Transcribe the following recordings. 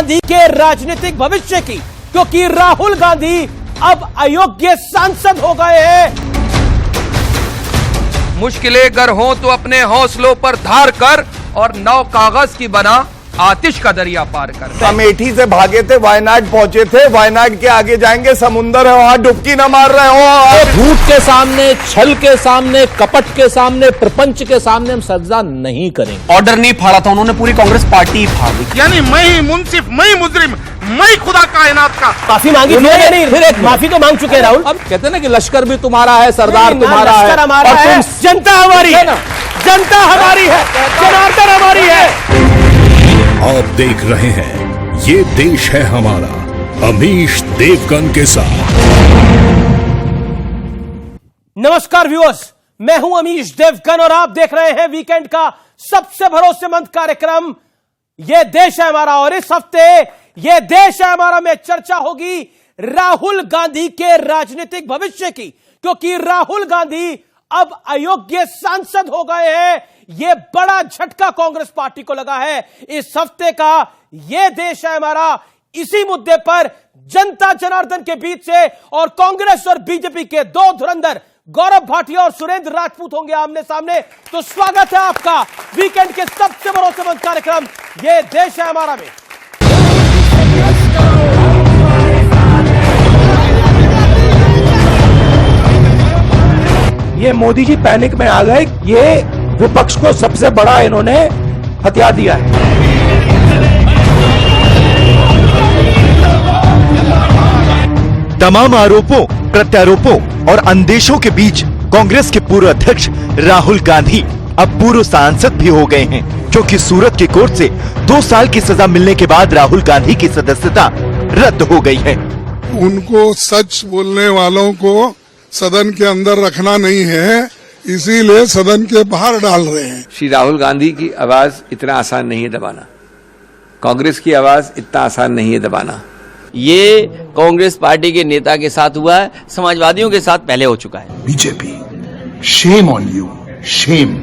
गांधी के राजनीतिक भविष्य की, क्योंकि राहुल गांधी अब अयोग्य सांसद हो गए हैं। मुश्किलें गर हों तो अपने हौसलों पर धार कर और नौ कागज की बना आतिश का दरिया पार कर। अमेठी से भागे थे, वायनाड पहुंचे थे, वायनाड के आगे जाएंगे समुंदर है, वहां डुबकी न मार रहे हो। झूठ के सामने, छल के सामने, कपट के सामने, प्रपंच के सामने हम सजा नहीं करेंगे। ऑर्डर नहीं फाड़ा था उन्होंने, पूरी कांग्रेस पार्टी फाड़ दी। यानी मैं ही मुंसिफ, मैं ही मुजरिम, मैं खुदा कायनात का। माफी मांगी थी, फिर एक माफी तो मांग चुके हैं राहुल। अब कहते हैं ना कि लश्कर भी तुम्हारा है, सरदार तुम्हारा है, हमारा है, जनता हमारी है, जनता हमारी है, जनार्दन हमारी है। आप देख रहे हैं ये देश है हमारा, अमीश देवगन के साथ। नमस्कार व्यूअर्स, मैं हूं अमीश देवगन और आप देख रहे हैं वीकेंड का सबसे भरोसेमंद कार्यक्रम ये देश है हमारा। और इस हफ्ते ये देश है हमारा में चर्चा होगी राहुल गांधी के राजनीतिक भविष्य की, क्योंकि राहुल गांधी अब अयोग्य सांसद हो गए हैं। यह बड़ा झटका कांग्रेस पार्टी को लगा है। इस हफ्ते का यह देश है हमारा, इसी मुद्दे पर जनता जनार्दन के बीच से और कांग्रेस और बीजेपी के दो धुरंधर गौरव भाटिया और सुरेंद्र राजपूत होंगे आमने सामने। तो स्वागत है आपका वीकेंड के सबसे भरोसेमंद कार्यक्रम यह देश है हमारा में। ये मोदी जी पैनिक में आ गए, ये विपक्ष को सबसे बड़ा इन्होंने हथियार दिया है। तमाम आरोपों, प्रत्यारोपों और अंदेशों के बीच कांग्रेस के पूर्व अध्यक्ष राहुल गांधी अब पूर्व सांसद भी हो गए हैं, क्योंकि सूरत की कोर्ट से 2 साल की सजा मिलने के बाद राहुल गांधी की सदस्यता रद्द हो गई है। उनको सच बोलने वालों को सदन के अंदर रखना नहीं है, इसीलिए सदन के बाहर डाल रहे हैं। श्री राहुल गांधी की आवाज इतना आसान नहीं है दबाना, कांग्रेस की आवाज इतना आसान नहीं है दबाना। ये कांग्रेस पार्टी के नेता के साथ हुआ है, समाजवादियों के साथ पहले हो चुका है। BJP, shame on you, shame.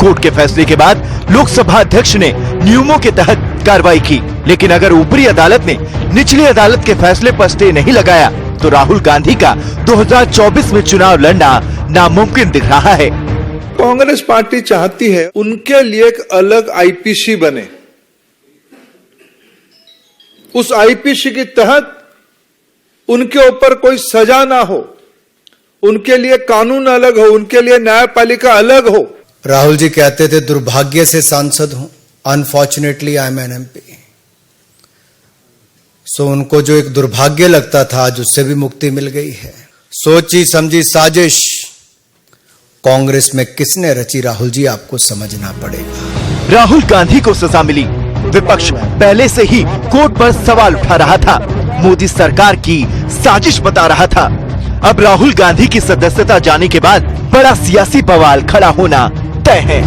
कोर्ट के फैसले के बाद लोकसभा अध्यक्ष ने नियमों के तहत कार्रवाई की, लेकिन अगर ऊपरी अदालत ने निचली अदालत के फैसले पर स्टे नहीं लगाया तो राहुल गांधी का 2024 में चुनाव लड़ना नामुमकिन दिख रहा है। कांग्रेस पार्टी चाहती है उनके लिए एक अलग आईपीसी बने, उस आईपीसी के तहत उनके ऊपर कोई सजा ना हो, उनके लिए कानून अलग हो, उनके लिए न्यायपालिका अलग हो। राहुल जी कहते थे दुर्भाग्य से सांसद हूं, unfortunately I am an MP. So उनको जो एक दुर्भाग्य लगता था आज उससे भी मुक्ति मिल गई है। सोची समझी साजिश कांग्रेस में किसने रची, राहुल जी आपको समझना पड़ेगा। राहुल गांधी को सजा मिली, विपक्ष पहले से ही कोर्ट पर सवाल उठा रहा था, मोदी सरकार की साजिश बता रहा था। अब राहुल गांधी की सदस्यता जाने के बाद बड़ा सियासी बवाल खड़ा होना तय है।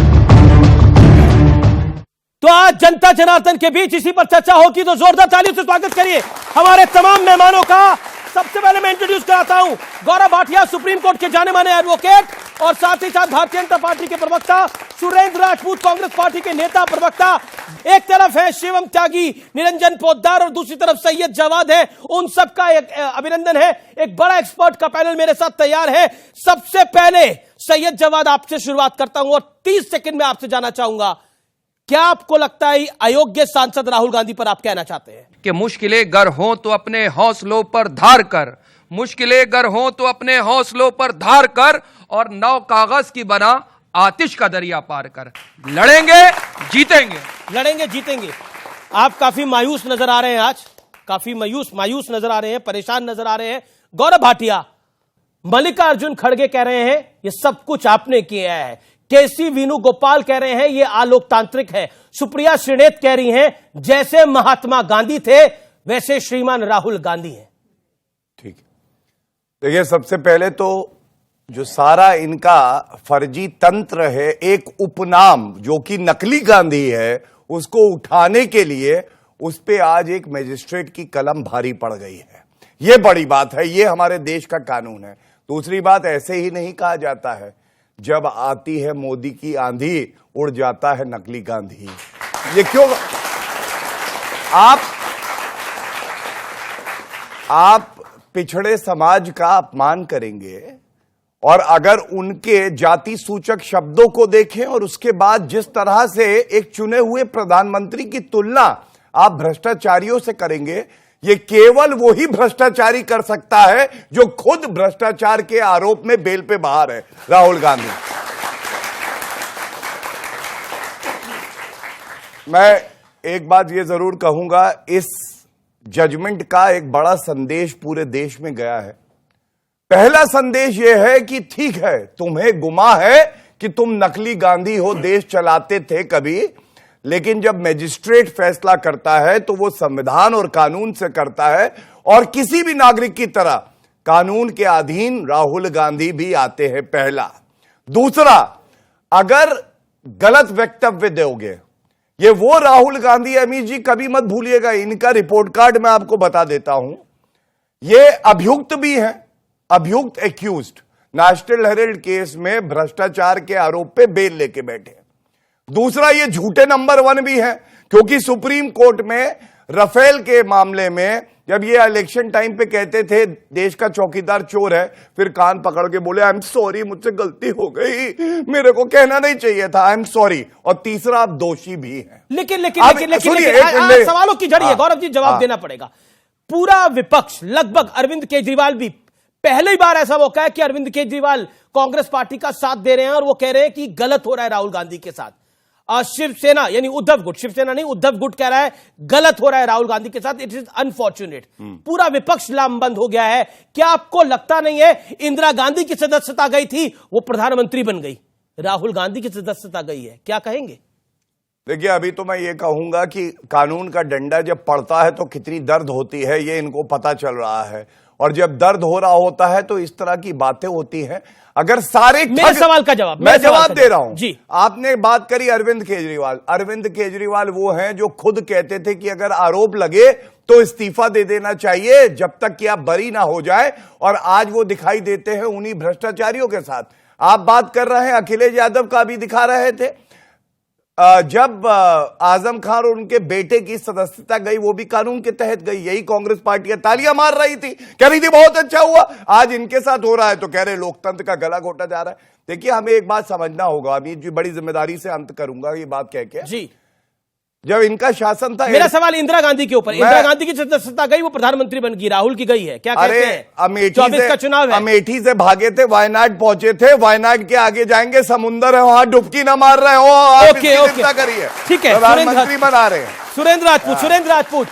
तो आज जनता जनार्दन के बीच इसी पर चर्चा होगी, तो जोरदार तालियों से स्वागत करिए हमारे तमाम मेहमानों का। सबसे पहले मैं इंट्रोड्यूस कराता हूं गौरव भाटिया, सुप्रीम कोर्ट के जाने माने एडवोकेट और साथ ही साथ भारतीय जनता पार्टी के प्रवक्ता, सुरेंद्र राजपूत कांग्रेस पार्टी के नेता प्रवक्ता। एक तरफ है शिवम त्यागी, निरंजन पोद्दार और दूसरी तरफ सैयद जवाद है। उन सबका एक अभिनंदन है। एक बड़ा एक्सपर्ट का पैनल मेरे साथ तैयार है। सबसे पहले सैयद जवाद आपसे शुरुआत करता हूं और 30 सेकंड में आपसे जानना चाहूंगा, क्या आपको लगता है अयोग्य सांसद राहुल गांधी पर आप कहना चाहते हैं? कि मुश्किलें गर हों तो अपने हौसलों पर धार कर, मुश्किलें गर हों तो अपने हौसलों पर धार कर और नौ कागज की बना आतिश का दरिया पार कर। लड़ेंगे जीतेंगे, लड़ेंगे जीतेंगे। आप काफी मायूस नजर आ रहे हैं आज, काफी मायूस नजर आ रहे हैं, परेशान नजर आ रहे हैं। गौरव भाटिया, मल्लिकार्जुन खड़गे कह रहे हैं ये सब कुछ आपने किया है, केसी वेणुगोपाल कह रहे हैं ये अलोकतांत्रिक है, सुप्रिया श्रीनेत कह रही हैं जैसे महात्मा गांधी थे वैसे श्रीमान राहुल गांधी हैं। ठीक है, देखिए सबसे पहले तो जो सारा इनका फर्जी तंत्र है, एक उपनाम जो कि नकली गांधी है, उसको उठाने के लिए उस पे आज एक मजिस्ट्रेट की कलम भारी पड़ गई है। ये बड़ी बात है, ये हमारे देश का कानून है। दूसरी बात, ऐसे ही नहीं कहा जाता है जब आती है मोदी की आंधी उड़ जाता है नकली गांधी। ये क्यों? आप पिछड़े समाज का अपमान करेंगे और अगर उनके जाति सूचक शब्दों को देखें और उसके बाद जिस तरह से एक चुने हुए प्रधानमंत्री की तुलना आप भ्रष्टाचारियों से करेंगे, ये केवल वही भ्रष्टाचारी कर सकता है जो खुद भ्रष्टाचार के आरोप में बेल पे बाहर है, राहुल गांधी। मैं एक बात ये जरूर कहूंगा, इस जजमेंट का एक बड़ा संदेश पूरे देश में गया है। पहला संदेश यह है कि ठीक है, तुम्हें गुमा है कि तुम नकली गांधी हो, देश चलाते थे कभी, लेकिन जब मजिस्ट्रेट फैसला करता है तो वो संविधान और कानून से करता है और किसी भी नागरिक की तरह कानून के अधीन राहुल गांधी भी आते हैं, पहला। दूसरा, अगर गलत वक्तव्य दोगे, ये वो राहुल गांधी, अमीश जी कभी मत भूलिएगा, इनका रिपोर्ट कार्ड मैं आपको बता देता हूं, ये अभियुक्त भी हैं, अभियुक्त एक्यूज्ड, नेशनल हेराल्ड केस में भ्रष्टाचार के आरोप पे बेल लेके बैठे। दूसरा, ये झूठे नंबर 1 भी हैं, क्योंकि सुप्रीम कोर्ट में राफेल के मामले में जब ये इलेक्शन टाइम पे कहते थे देश का चौकीदार चोर है, फिर कान पकड़ के बोले आई एम सॉरी, मुझसे गलती हो गई, मेरे को कहना नहीं चाहिए था, आई एम सॉरी। और तीसरा, आप दोषी भी हैं। लेकिन सवालों की जड़ी है गौरव जी, जवाब देना पड़ेगा। पूरा विपक्ष, लगभग अरविंद केजरीवाल भी, पहली बार ऐसा मौका है कि अरविंद केजरीवाल कांग्रेस पार्टी का साथ दे रहे हैं और वो कह रहे हैं कि गलत हो रहा है राहुल गांधी के साथ। शिवसेना यानी उद्धव गुट, शिवसेना नहीं उद्धव गुट कह रहा है गलत हो रहा है राहुल गांधी के साथ, इट इज अनफॉर्चुनेट। पूरा विपक्ष लामबंद हो गया है। क्या आपको लगता नहीं है इंदिरा गांधी की सदस्यता गई थी, वो प्रधानमंत्री बन गई, राहुल गांधी की सदस्यता गई है, क्या कहेंगे? देखिए, अभी तो मैं ये कहूंगा कि कानून का डंडा जब पड़ता है तो कितनी दर्द होती है ये इनको पता चल रहा है, और जब दर्द हो रहा होता है तो इस तरह की बातें होती हैं। अगर सारे मेरे सवाल का जवाब मैं जवाब दे रहा हूं जी। आपने बात करी अरविंद केजरीवाल, अरविंद केजरीवाल वो हैं जो खुद कहते थे कि अगर आरोप लगे तो इस्तीफा दे देना चाहिए जब तक कि आप बरी ना हो जाए, और आज वो दिखाई देते हैं उन्हीं भ्रष्टाचारियों के साथ। आप बात कर रहे हैं अखिलेश यादव का, भी दिखा रहे थे, जब आजम खान और उनके बेटे की सदस्यता गई वो भी कानून के तहत गई, यही कांग्रेस पार्टी तालियां मार रही थी, कह रही थी बहुत अच्छा हुआ। आज इनके साथ हो रहा है तो कह रहे लोकतंत्र का गला घोटा जा रहा है। देखिए, हमें एक बात समझना होगा, अमीर जी बड़ी जिम्मेदारी से अंत करूंगा ये बात कह के जी। जब इनका शासन था, मेरा सवाल इंदिरा गांधी के ऊपर, इंदिरा गांधी की सदस्यता गई, वो प्रधानमंत्री बन गई, राहुल की गई है, क्या कहते हैं? अमेठी का चुनाव है, अमेठी से भागे थे, वायनाड पहुंचे थे, वायनाड के आगे जाएंगे, समुंदर है वहां, डुबकी ना मार रहे हो, आप चिंता करिए, ठीक है, प्रधानमंत्री बना रहे हैं। सुरेंद्र राजपूत,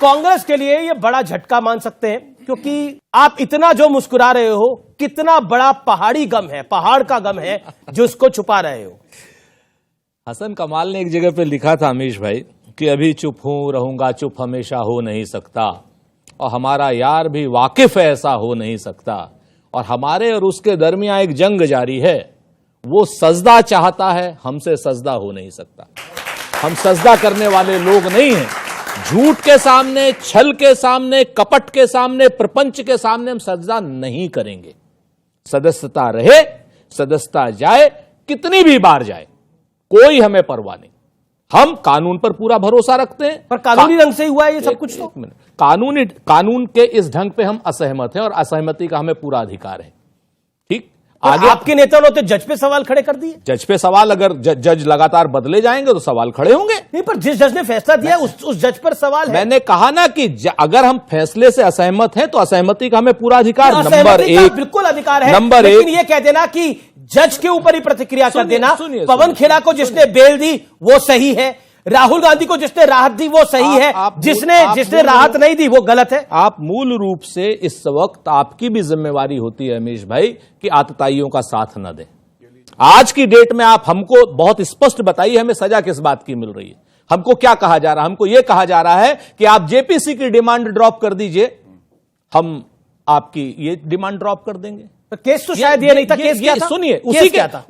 कांग्रेस के लिए ये बड़ा झटका मान सकते हैं, क्योंकि आप इतना जो मुस्कुरा रहे हो, कितना बड़ा पहाड़ी गम है, पहाड़ का गम है जो उसको छुपा रहे हो। हसन कमाल ने एक जगह पे लिखा था अमीश भाई कि अभी चुप हूं, रहूंगा चुप, हमेशा हो नहीं सकता, और हमारा यार भी वाकिफ ऐसा हो नहीं सकता, और हमारे और उसके दरमियान एक जंग जारी है, वो सजदा चाहता है, हमसे सजदा हो नहीं सकता। हम सजदा करने वाले लोग नहीं हैं। झूठ के सामने, छल के सामने, कपट के सामने, प्रपंच के सामने हम सजदा नहीं करेंगे। सदस्यता रहे, सदस्यता जाए, कितनी भी बार जाए, कोई हमें परवाह नहीं। हम कानून पर पूरा भरोसा रखते हैं, पर कानूनी ढंग से हुआ है ये सब कुछ। तो कानून के इस ढंग पे हम असहमत हैं और असहमति का हमें पूरा अधिकार है। ठीक, आगे आपके नेता लोग तो जज पे सवाल खड़े कर दिए। जज पे सवाल, अगर जज लगातार बदले जाएंगे तो सवाल खड़े होंगे। नहीं, पर जिस जज ने फैसला दिया उस जज पर सवाल है। मैंने कहा ना कि अगर हम फैसले से असहमत हैं तो असहमति का हमें पूरा अधिकार। नंबर एक, बिल्कुल अधिकार है। नंबर लेकिन ये कह देना कि जज के ऊपर ही प्रतिक्रिया कर देना, पवन खेड़ा को जिसने बेल दी वो सही है, राहुल गांधी को जिसने राहत दी वो सही है, जिसने राहत नहीं दी वो गलत है। आप मूल रूप से इस वक्त आपकी भी जिम्मेवारी होती है अमीश भाई कि आतताइयों का साथ न दें। आज की डेट में आप हमको बहुत स्पष्ट बताइए हमें सजा किस बात की मिल रही है। हमको क्या कहा जा रहा है? हमको यह कहा जा रहा है कि आप जेपीसी की डिमांड ड्रॉप कर दीजिए, हम आपकी ये डिमांड ड्रॉप कर देंगे। तो केस तो शायद ये नहीं था। केस क्या था? सुनिए,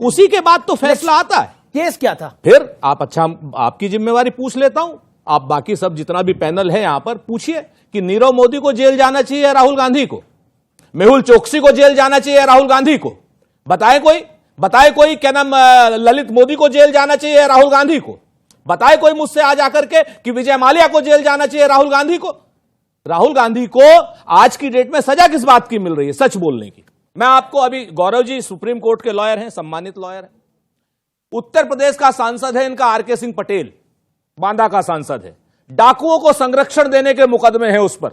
उसी के बाद तो फैसला आता है। केस क्या था? फिर आप, अच्छा आपकी जिम्मेवारी पूछ लेता हूं, आप बाकी सब जितना भी पैनल है यहां पर पूछिए कि नीरव मोदी को जेल जाना चाहिए या राहुल गांधी को, मेहुल चोकसी को जेल जाना चाहिए या राहुल गांधी को, बताए कोई क्या नाम ललित मोदी को जेल जाना चाहिए या राहुल गांधी को, बताए कोई मुझसे आज आकर के कि विजय माल्या को जेल जाना चाहिए राहुल गांधी को। राहुल गांधी को आज की डेट में सजा किस बात की मिल रही है? सच बोलने की। मैं आपको अभी, गौरव जी सुप्रीम कोर्ट के लॉयर हैं, सम्मानित लॉयर हैं, उत्तर प्रदेश का सांसद है इनका आरके सिंह पटेल, बांदा का सांसद है, डाकुओं को संरक्षण देने के मुकदमे हैं उस पर,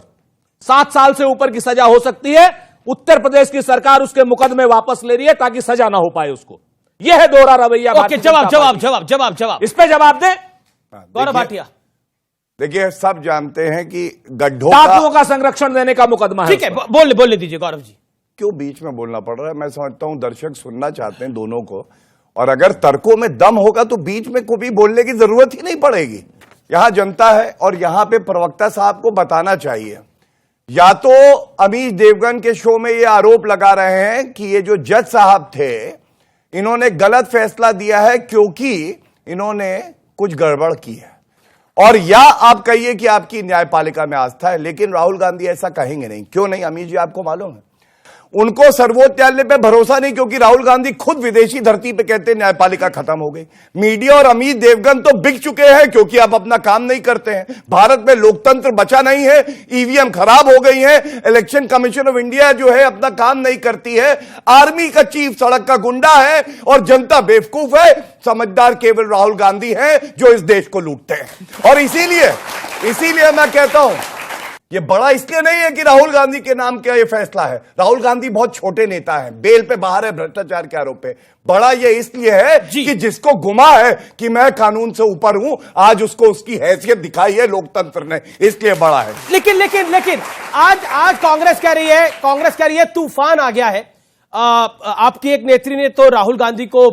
7 साल से ऊपर की सजा हो सकती है। उत्तर प्रदेश की सरकार उसके मुकदमे वापस ले रही है ताकि सजा ना हो पाए उसको। यह है दोहरा रवैया। ओके, जवाब इस पे जवाब दे गौरव भाटिया। देखिए, सब जानते हैं कि गड्ढों डाकुओं का संरक्षण देने का मुकदमा है। ठीक है, बोलने दीजिए गौरव जी। क्यों बीच में बोलना पड़ रहा है? मैं समझता हूं दर्शक सुनना चाहते हैं दोनों को, और अगर तर्कों में दम होगा तो बीच में कभी बोलने की जरूरत ही नहीं पड़ेगी। यहां जनता है और यहां पे प्रवक्ता साहब को बताना चाहिए। या तो अमीश देवगन के शो में ये आरोप लगा रहे हैं कि ये जो जज साहब थे इन्होंने गलत फैसला दिया है क्योंकि इन्होंने कुछ गड़बड़ की है, और या आप कहिए कि आपकी न्यायपालिका में आस्था है। लेकिन राहुल गांधी ऐसा कहेंगे नहीं। क्यों नहीं अमीश जी, आपको मालूम है? उनको सर्वोच्च न्यायालय पे भरोसा नहीं, क्योंकि राहुल गांधी खुद विदेशी धरती पे कहते हैं न्यायपालिका खत्म हो गई। मीडिया और अमित देवगन तो बिक चुके हैं क्योंकि आप अपना काम नहीं करते हैं। भारत में लोकतंत्र बचा नहीं है, ईवीएम खराब हो गई है, इलेक्शन कमीशन ऑफ इंडिया जो है अपना काम नहीं करती है, आर्मी का चीफ सड़क का गुंडा है और जनता बेवकूफ है। समझदार केवल राहुल गांधी है जो इस देश को लूटते हैं। और इसीलिए मैं कहता हूं, ये बड़ा इसलिए नहीं है कि राहुल गांधी के नाम का ये फैसला है। राहुल गांधी बहुत छोटे नेता हैं, बेल पे बाहर है भ्रष्टाचार के आरोप पे। बड़ा ये इसलिए है कि जिसको गुमा है कि मैं कानून से ऊपर हूं, आज उसको उसकी हैसियत दिखाई है लोकतंत्र ने, इसलिए बड़ा है। लेकिन आज कांग्रेस कह रही है तूफान आ गया है। आपकी एक नेत्री ने तो राहुल गांधी को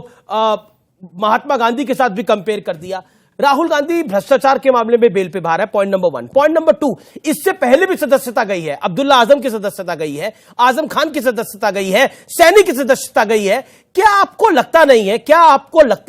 महात्मा गांधी के साथ भी कंपेयर कर दिया। राहुल गांधी भ्रष्टाचार के मामले में बेल पे बाहर है, पॉइंट नंबर 1। पॉइंट नंबर 2, इससे पहले भी सदस्यता गई है, अब्दुल्ला आजम की सदस्यता गई है, आजम खान की सदस्यता गई है, सैनी की सदस्यता गई है। क्या आपको लगता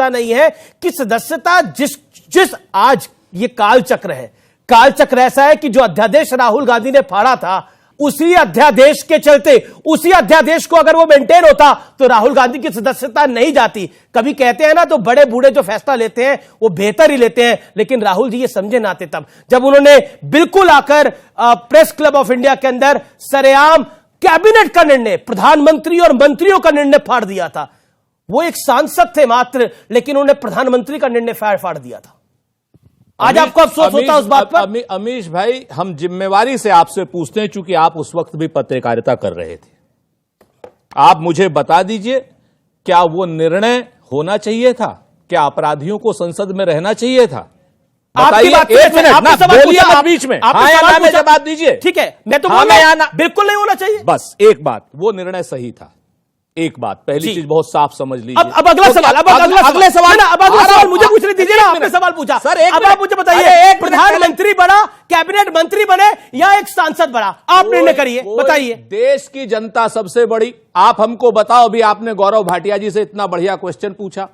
नहीं है कि सदस्यता जिस आज ये कालचक्र है, कालचक्र ऐसा है कि जो अध्यादेश राहुल गांधी ने फाड़ा था, उसी अध्यादेश के चलते, उसी अध्यादेश को अगर वो मेंटेन होता तो राहुल गांधी की सदस्यता नहीं जाती। कभी कहते हैं ना, तो बड़े बूढ़े जो फैसला लेते हैं वो बेहतर ही लेते हैं, लेकिन राहुल जी ये समझे ना आते तब जब उन्होंने बिल्कुल आकर प्रेस क्लब ऑफ इंडिया के अंदर सरेआम कैबिनेट का निर्णय, प्रधानमंत्री और मंत्रियों का निर्णय फाड़ दिया था। वो एक सांसद थे मात्र, लेकिन उन्होंने प्रधानमंत्री का निर्णय फाड़ दिया था। आज आपको अफसोस होता है उस बात पर? अमीश भाई, हम जिम्मेवारी से आपसे पूछते हैं, चूंकि आप उस वक्त भी पत्रकारिता कर रहे थे। आप मुझे बता दीजिए, क्या वो निर्णय होना चाहिए था? क्या अपराधियों को संसद में रहना चाहिए था? आपकी बात, एक मिनट ना बोलिए मत बीच में। हाँ या ना में जवाब दीजिए। ठीक है, मैं तो बिल्कुल नहीं होना चाहिए। बस एक बात, वो निर्णय सही था। एक बात, पहली चीज बहुत साफ समझ लीजिए। अब अगला सवाल, अगले सवाल मुझे पूछने दीजिए ना। आपने सवाल पूछा सर, अब आप मुझे बताइए, एक प्रधानमंत्री बना, कैबिनेट मंत्री बने या एक सांसद बना? आप निर्णय करिए, बताइए। देश की जनता सबसे बड़ी। आप हमको बताओ, अभी आपने गौरव भाटिया जी से इतना बढ़िया क्वेश्चन पूछा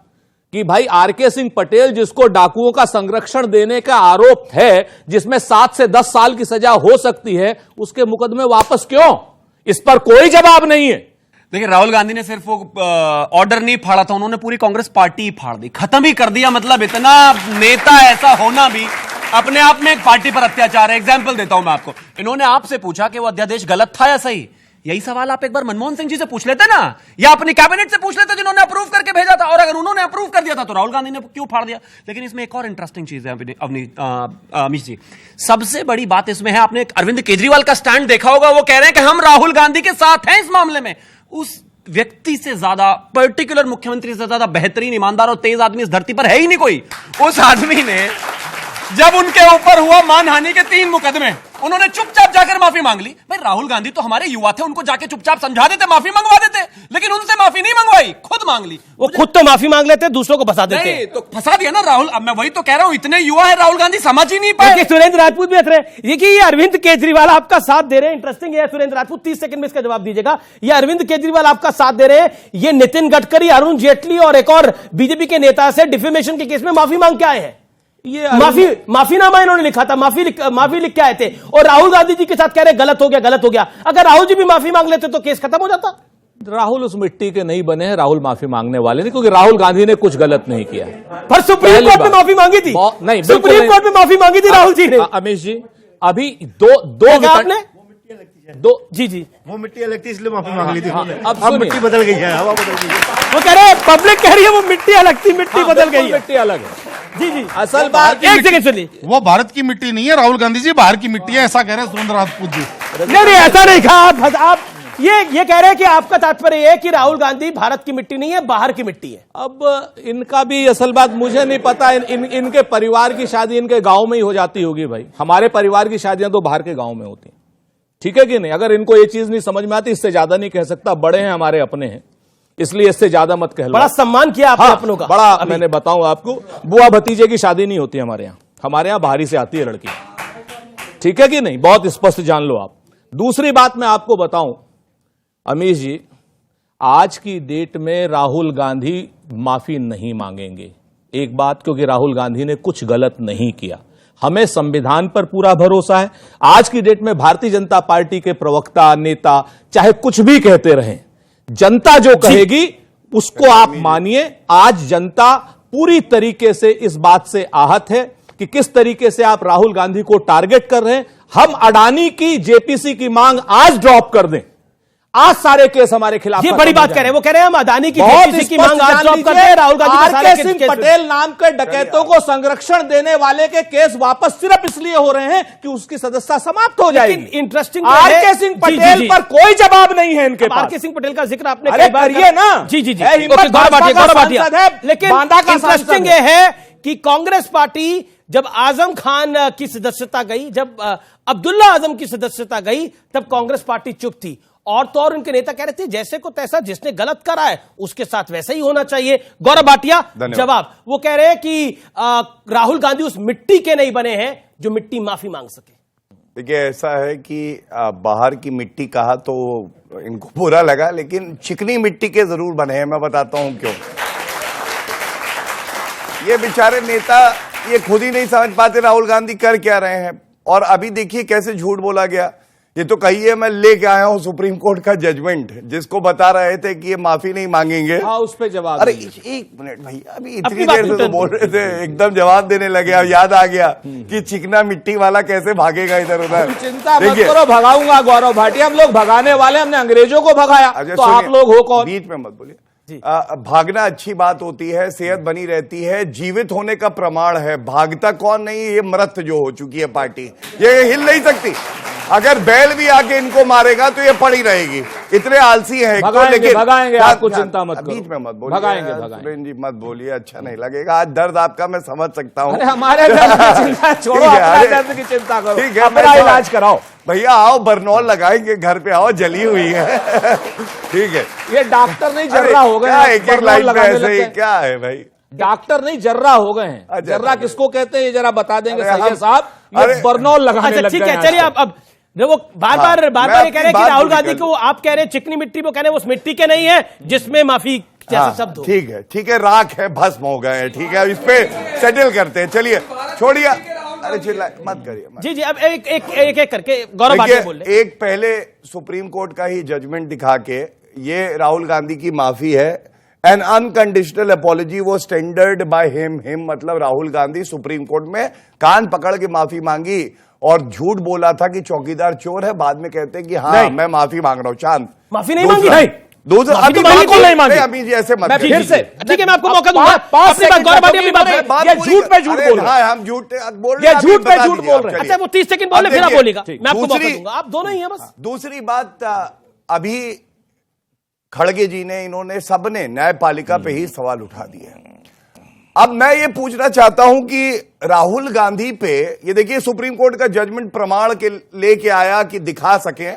कि भाई आरके सिंह पटेल, जिसको डाकुओं का संरक्षण देने का आरोप है, जिसमें 7 से 10 साल की सजा हो सकती है, उसके मुकदमे वापस क्यों? इस पर कोई जवाब नहीं है। देखिए, राहुल गांधी ने सिर्फ वो ऑर्डर नहीं फाड़ा था, उन्होंने पूरी कांग्रेस पार्टी ही फाड़ दी, खत्म ही कर दिया। मतलब इतना नेता ऐसा होना भी अपने आप में एक पार्टी पर अत्याचार है। एग्जाम्पल देता हूं मैं आपको। इन्होंने आपसे पूछा कि वो अध्यादेश गलत था या सही। यही सवाल आप एक बार मनमोहन सिंह जी से पूछ लेते ना, या अपनी कैबिनेट से पूछ लेते जिन्होंने अप्रूव करके भेजा था। और अगर उन्होंने अप्रूव कर दिया था तो राहुल गांधी ने क्यों फाड़ दिया? लेकिन इसमें एक और इंटरेस्टिंग चीज है अमीश जी, सबसे बड़ी बात इसमें है, आपने अरविंद केजरीवाल का स्टैंड देखा होगा। वो कह रहे हैं कि हम राहुल गांधी के साथ हैं इस मामले में। उस व्यक्ति से ज्यादा, पर्टिकुलर मुख्यमंत्री से ज्यादा बेहतरीन, ईमानदार और तेज आदमी इस धरती पर है ही नहीं कोई। उस आदमी ने जब उनके ऊपर हुआ मानहानि के 3 मुकदमे, उन्होंने चुपचाप जाकर माफी मांग ली। भाई राहुल गांधी तो हमारे युवा थे, उनको जाके चुपचाप समझा देते, माफी मंगवा देते, लेकिन उनसे माफी नहीं मंगवाई, खुद मांग ली। वो खुद तो माफी मांग लेते, दूसरों को फंसा देते। नहीं तो फंसा दिया ना राहुल। अब मैं वही तो कह रहा हूं, इतने युवा है, राहुल गांधी समझ ही नहीं पाए। सुरेंद्र राजपूत भी रहे। देखिए, ये अरविंद केजरीवाल आपका साथ दे रहे हैं। इंटरेस्टिंग है सुरेंद्र राजपूत, 30 सेकंड में इसका जवाब दीजिएगा। ये अरविंद केजरीवाल आपका साथ दे रहे हैं, ये नितिन गडकरी, अरुण जेटली और एक और बीजेपी के नेता से डिफेमेशन के केस में माफी मांग के आए हैं। ये माफीनामा इन्होंने लिखा था, माफी लिख के आए थे, और राहुल गांधी जी के साथ कह रहे गलत हो गया। अगर राहुल जी भी माफी मांग लेते तो केस खत्म हो जाता। राहुल उस मिट्टी के नहीं बने हैं, राहुल माफी मांगने वाले नहीं, क्योंकि राहुल गांधी ने कुछ गलत नहीं किया है। पर सुप्रीम कोर्ट में माफी मांगी थी। नहीं, सुप्रीम कोर्ट में माफी मांगी थी राहुल जी ने। अमीश जी, अभी दो आपने जी वो मिट्टी अलग थी इसलिए माफी मांग ली थी। अब मिट्टी बदल गई है, हवा बदल गई है। वो कह रहे हैं, पब्लिक कह रही है वो मिट्टी अलग थी, मिट्टी बदल गई है। मिट्टी अलग है जी। असल बात एक सेकंड सुनिए, वो भारत की मिट्टी नहीं है, राहुल गांधी जी बाहर की मिट्टी है, ऐसा कह रहे हैं सुरेंद्र राजपूत जी। नहीं ऐसा नहीं कहा आप ये कह रहे हैं कि आपका तात्पर्य है कि राहुल गांधी भारत की मिट्टी नहीं है, बाहर की मिट्टी है। अब इनका भी असल बात मुझे नहीं पता, इनके परिवार की शादी इनके गांव में ही हो जाती होगी भाई। हमारे परिवार की शादियां तो बाहर के गांव में होती हैं, ठीक है कि नहीं। अगर इनको ये चीज नहीं समझ में आती, इससे ज्यादा नहीं कह सकता। बड़े हैं, हमारे अपने हैं, इसलिए इससे ज्यादा मत कह लो। बड़ा सम्मान किया आपने अपनों का। बड़ा मैंने बताऊं आपको, बुआ भतीजे की शादी नहीं होती हमारे यहाँ। हमारे यहाँ बाहरी से आती है लड़की, ठीक है कि नहीं, बहुत स्पष्ट जान लो आप। दूसरी बात मैं आपको बताऊं अमीश जी, आज की डेट में राहुल गांधी माफी नहीं मांगेंगे। एक बात, क्योंकि राहुल गांधी ने कुछ गलत नहीं किया। हमें संविधान पर पूरा भरोसा है। आज की डेट में भारतीय जनता पार्टी के प्रवक्ता, नेता चाहे कुछ भी कहते रहें, जनता जो कहेगी उसको आप मानिए। आज जनता पूरी तरीके से इस बात से आहत है कि किस तरीके से आप राहुल गांधी को टारगेट कर रहे हैं। हम अडानी की जेपीसी की मांग आज ड्रॉप कर दें, आज सारे केस हमारे खिलाफ। ये बड़ी बात कह रहे हैं, वो कह रहे हैं हम अडानी की जेपीसी की मांग आज ड्रॉप कर दें, राहुल गांधी आर के सिंह पटेल नाम के डकैतों को संरक्षण देने वाले के केस वापस सिर्फ इसलिए हो रहे हैं कि उसकी सदस्यता समाप्त हो जाएगी। इंटरेस्टिंग, आर के सिंह पटेल पर कोई जवाब नहीं है इनके पास। आर के सिंह पटेल का जिक्र आपने कई बार किया ना। जी, गौरव भाटिया, लेकिन इंटरेस्टिंग ये है कि कांग्रेस पार्टी जब आजम खान की सदस्यता गई, जब अब्दुल्ला आजम की सदस्यता गई, तब कांग्रेस पार्टी चुप थी। और तो और उनके नेता कह रहे थे जैसे को तैसा, जिसने गलत करा है उसके साथ वैसा ही होना चाहिए। गौरव भाटिया जवाब, वो कह रहे हैं कि राहुल गांधी उस मिट्टी के नहीं बने हैं जो मिट्टी माफी मांग सके। देखिए, ऐसा है कि बाहर की मिट्टी कहा तो इनको बुरा लगा, लेकिन चिकनी मिट्टी के जरूर बने हैं। मैं बताता हूं क्यों। ये बेचारे नेता ये खुद ही नहीं समझ पाते राहुल गांधी कर क्या रहे हैं। और अभी देखिए कैसे झूठ बोला गया। ये तो कहिए मैं लेके आया हूं सुप्रीम कोर्ट का जजमेंट, जिसको बता रहे थे कि ये माफी नहीं मांगेंगे। हाँ, उस पे जवाब। अरे एक मिनट भैया, अभी इतनी देर से तो बोल रहे थे, एकदम जवाब देने लगे। अब याद आ गया कि चिकना मिट्टी वाला कैसे भागेगा इधर उधर। चिंता मत करो, भगाऊंगा गौरव भाटिया। हम लोग भगाने वाले, हमने अंग्रेजों को भगाया, तो आप लोग हो कौन? बीच में मत बोलिए। भागना अच्छी बात होती है, सेहत बनी रहती है, जीवित होने का प्रमाण है। भागता कौन नहीं, ये मृत जो हो चुकी है पार्टी, ये हिल नहीं सकती। अगर बैल भी आके इनको मारेगा तो ये पड़ी रहेगी। इतने आलसी हैं। भगाएंगे, आपको चिंता मत करो। बीच में मत बोलिए, भगाएंगे जी मत बोलिए, अच्छा नहीं लगेगा। आज दर्द आपका मैं समझ सकता हूँ। हमारे दर्द की चिंता छोड़ो, अपने दर्द की चिंता करो, ठीक है, अपना इलाज कराओ। भैया आओ, बरनौल लगाएंगे, घर पे आओ, जली हुई है। ठीक है, ये डॉक्टर नहीं जर्रा हो गए, एक एक लाइन में ऐसे ही क्या है भाई, डॉक्टर नहीं जर्रा हो गए हैं। जर्रा किसको कहते हैं ये जरा बता देंगे सैयद साहब। ये बरनौल लगाने लग गए। ठीक है, चलिए अब वो बार बार ये कह रहे हैं कि राहुल गांधी को आप कह रहे हैं चिकनी मिट्टी, वो कह रहे हैं उस मिट्टी के नहीं है जिसमें माफी जैसा शब्द हो। ठीक है, राख है, भस्म हो गए हैं। ठीक है, इस पे सेटल करते हैं। चलिए छोड़िए, अरे चिल्ला मत करिए। जी अब एक करके गौरव भाटिया बोल रहे। एक पहले सुप्रीम कोर्ट का ही जजमेंट दिखा के ये राहुल गांधी की माफी है, एन अनकंडीशनल अपॉलॉजी वो स्टैंडर्ड बाय हिम मतलब राहुल गांधी सुप्रीम कोर्ट में कान पकड़ के माफी मांगी और झूठ बोला था कि चौकीदार चोर है। बाद में कहते हैं कि हाँ मैं माफी मांग रहा हूं। शांत, माफी नहीं मांगी, नहीं दूसरा अभी बिल्कुल नहीं मांगी। अभी जी ऐसे मत फिर से, ठीक है, मैं आपको मौका दूंगा। गौरव भाटिया अपनी बात, ये झूठ पे झूठ बोल रहे हैं। हम झूठ बोल रहे हैं, झूठ पे झूठ बोल रहे हैं। अच्छा वो 30 सेकंड बोले, फिर आप बोलेगा, मैं आपको मौका दूंगा। आप दोनों ही हैं बस। दूसरी बात, अभी खड़गे जी ने, इन्होंने सबने न्यायपालिका पे ही सवाल उठा दिए। अब मैं ये पूछना चाहता हूं कि राहुल गांधी पे ये देखिए सुप्रीम कोर्ट का जजमेंट प्रमाण के लेके आया कि दिखा सके,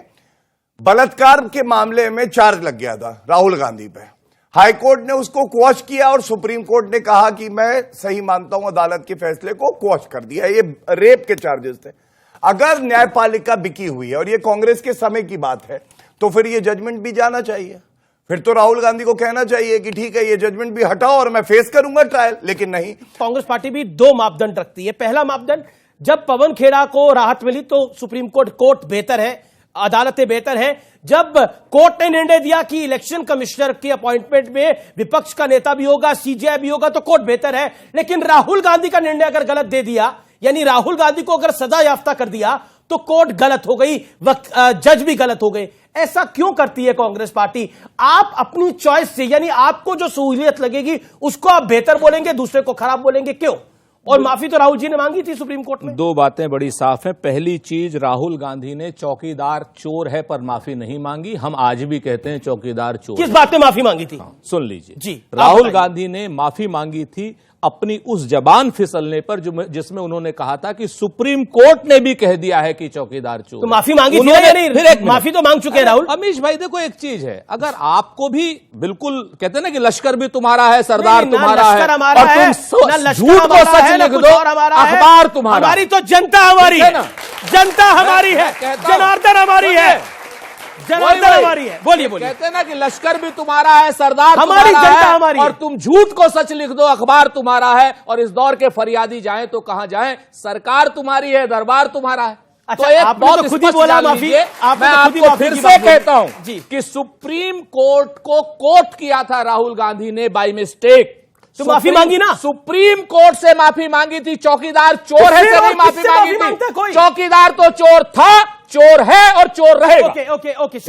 बलात्कार के मामले में चार्ज लग गया था राहुल गांधी पे। हाईकोर्ट ने उसको क्वॉश किया और सुप्रीम कोर्ट ने कहा कि मैं सही मानता हूं अदालत के फैसले को, क्वॉश कर दिया। ये रेप के चार्जेस थे। अगर न्यायपालिका बिकी हुई है और ये कांग्रेस के समय की बात है तो फिर ये जजमेंट भी जाना चाहिए। फिर तो राहुल गांधी को कहना चाहिए कि ठीक है ये जजमेंट भी हटाओ और मैं फेस करूंगा ट्रायल, लेकिन नहीं। कांग्रेस पार्टी भी दो मापदंड रखती है। पहला मापदंड, जब पवन खेड़ा को राहत मिली तो सुप्रीम कोर्ट बेहतर है, अदालतें बेहतर हैं। जब कोर्ट ने निर्णय दिया कि इलेक्शन कमिश्नर की अपॉइंटमेंट में विपक्ष का नेता भी होगा, सीजेआई भी होगा, तो कोर्ट बेहतर है। लेकिन राहुल गांधी का निर्णय अगर गलत दे दिया, यानी राहुल गांधी को अगर सजा याफ्ता कर दिया, तो कोर्ट गलत हो गई, जज भी गलत हो गए। ऐसा क्यों करती है कांग्रेस पार्टी? आप अपनी चॉइस से, यानी आपको जो सहूलियत लगेगी उसको आप बेहतर बोलेंगे, दूसरे को खराब बोलेंगे, क्यों? और माफी तो राहुल जी ने मांगी थी सुप्रीम कोर्ट में। दो बातें बड़ी साफ हैं। पहली चीज, राहुल गांधी ने चौकीदार चोर है पर माफी नहीं मांगी। हम आज भी कहते हैं चौकीदार चोर। किस बात पे माफी मांगी थी? सुन लीजिए जी। राहुल गांधी ने माफी मांगी थी अपनी उस जबान फिसलने पर जिसमें उन्होंने कहा था कि सुप्रीम कोर्ट ने भी कह दिया है कि चौकीदार चोर। तो माफी मांगी थी या नहीं? फिर एक माफी तो मांग चुके हैं राहुल। अमीश भाई देखो, एक चीज है, अगर आपको भी बिल्कुल कहते हैं ना कि लश्कर भी तुम्हारा है, सरदार तुम्हारा है, और तुम झूठ को सच लिख दो, अखबार तुम्हारा। हमारी तो जनता हमारी है, जनता हमारी है, जनार्दन हमारी है, जनार्दन हमारी है। बोलिए बोलिए। कहते हैं ना कि लश्कर भी तुम्हारा है, सरदार हमारी, तुम्हारा जनता है, हमारी और तुम झूठ को सच लिख दो, अखबार तुम्हारा है। और इस दौर के फरियादी जाएं तो कहां जाएं? सरकार तुम्हारी है, दरबार तुम्हारा है। अच्छा, तो एक आपने बहुत तो खुद ही बोला माफी। मैं आपको फिर से कहता हूं कि सुप्रीम कोर्ट को कोट किया था राहुल गांधी ने बाय मिस्टेक। तो माफी मांगी ना? सुप्रीम कोर्ट से माफी मांगी थी। चौकीदार चोर है से नहीं माफी मांगी थी। चौकीदार तो चोर था, चोर है और चोर रहेगा। ओके ओके ओके, एक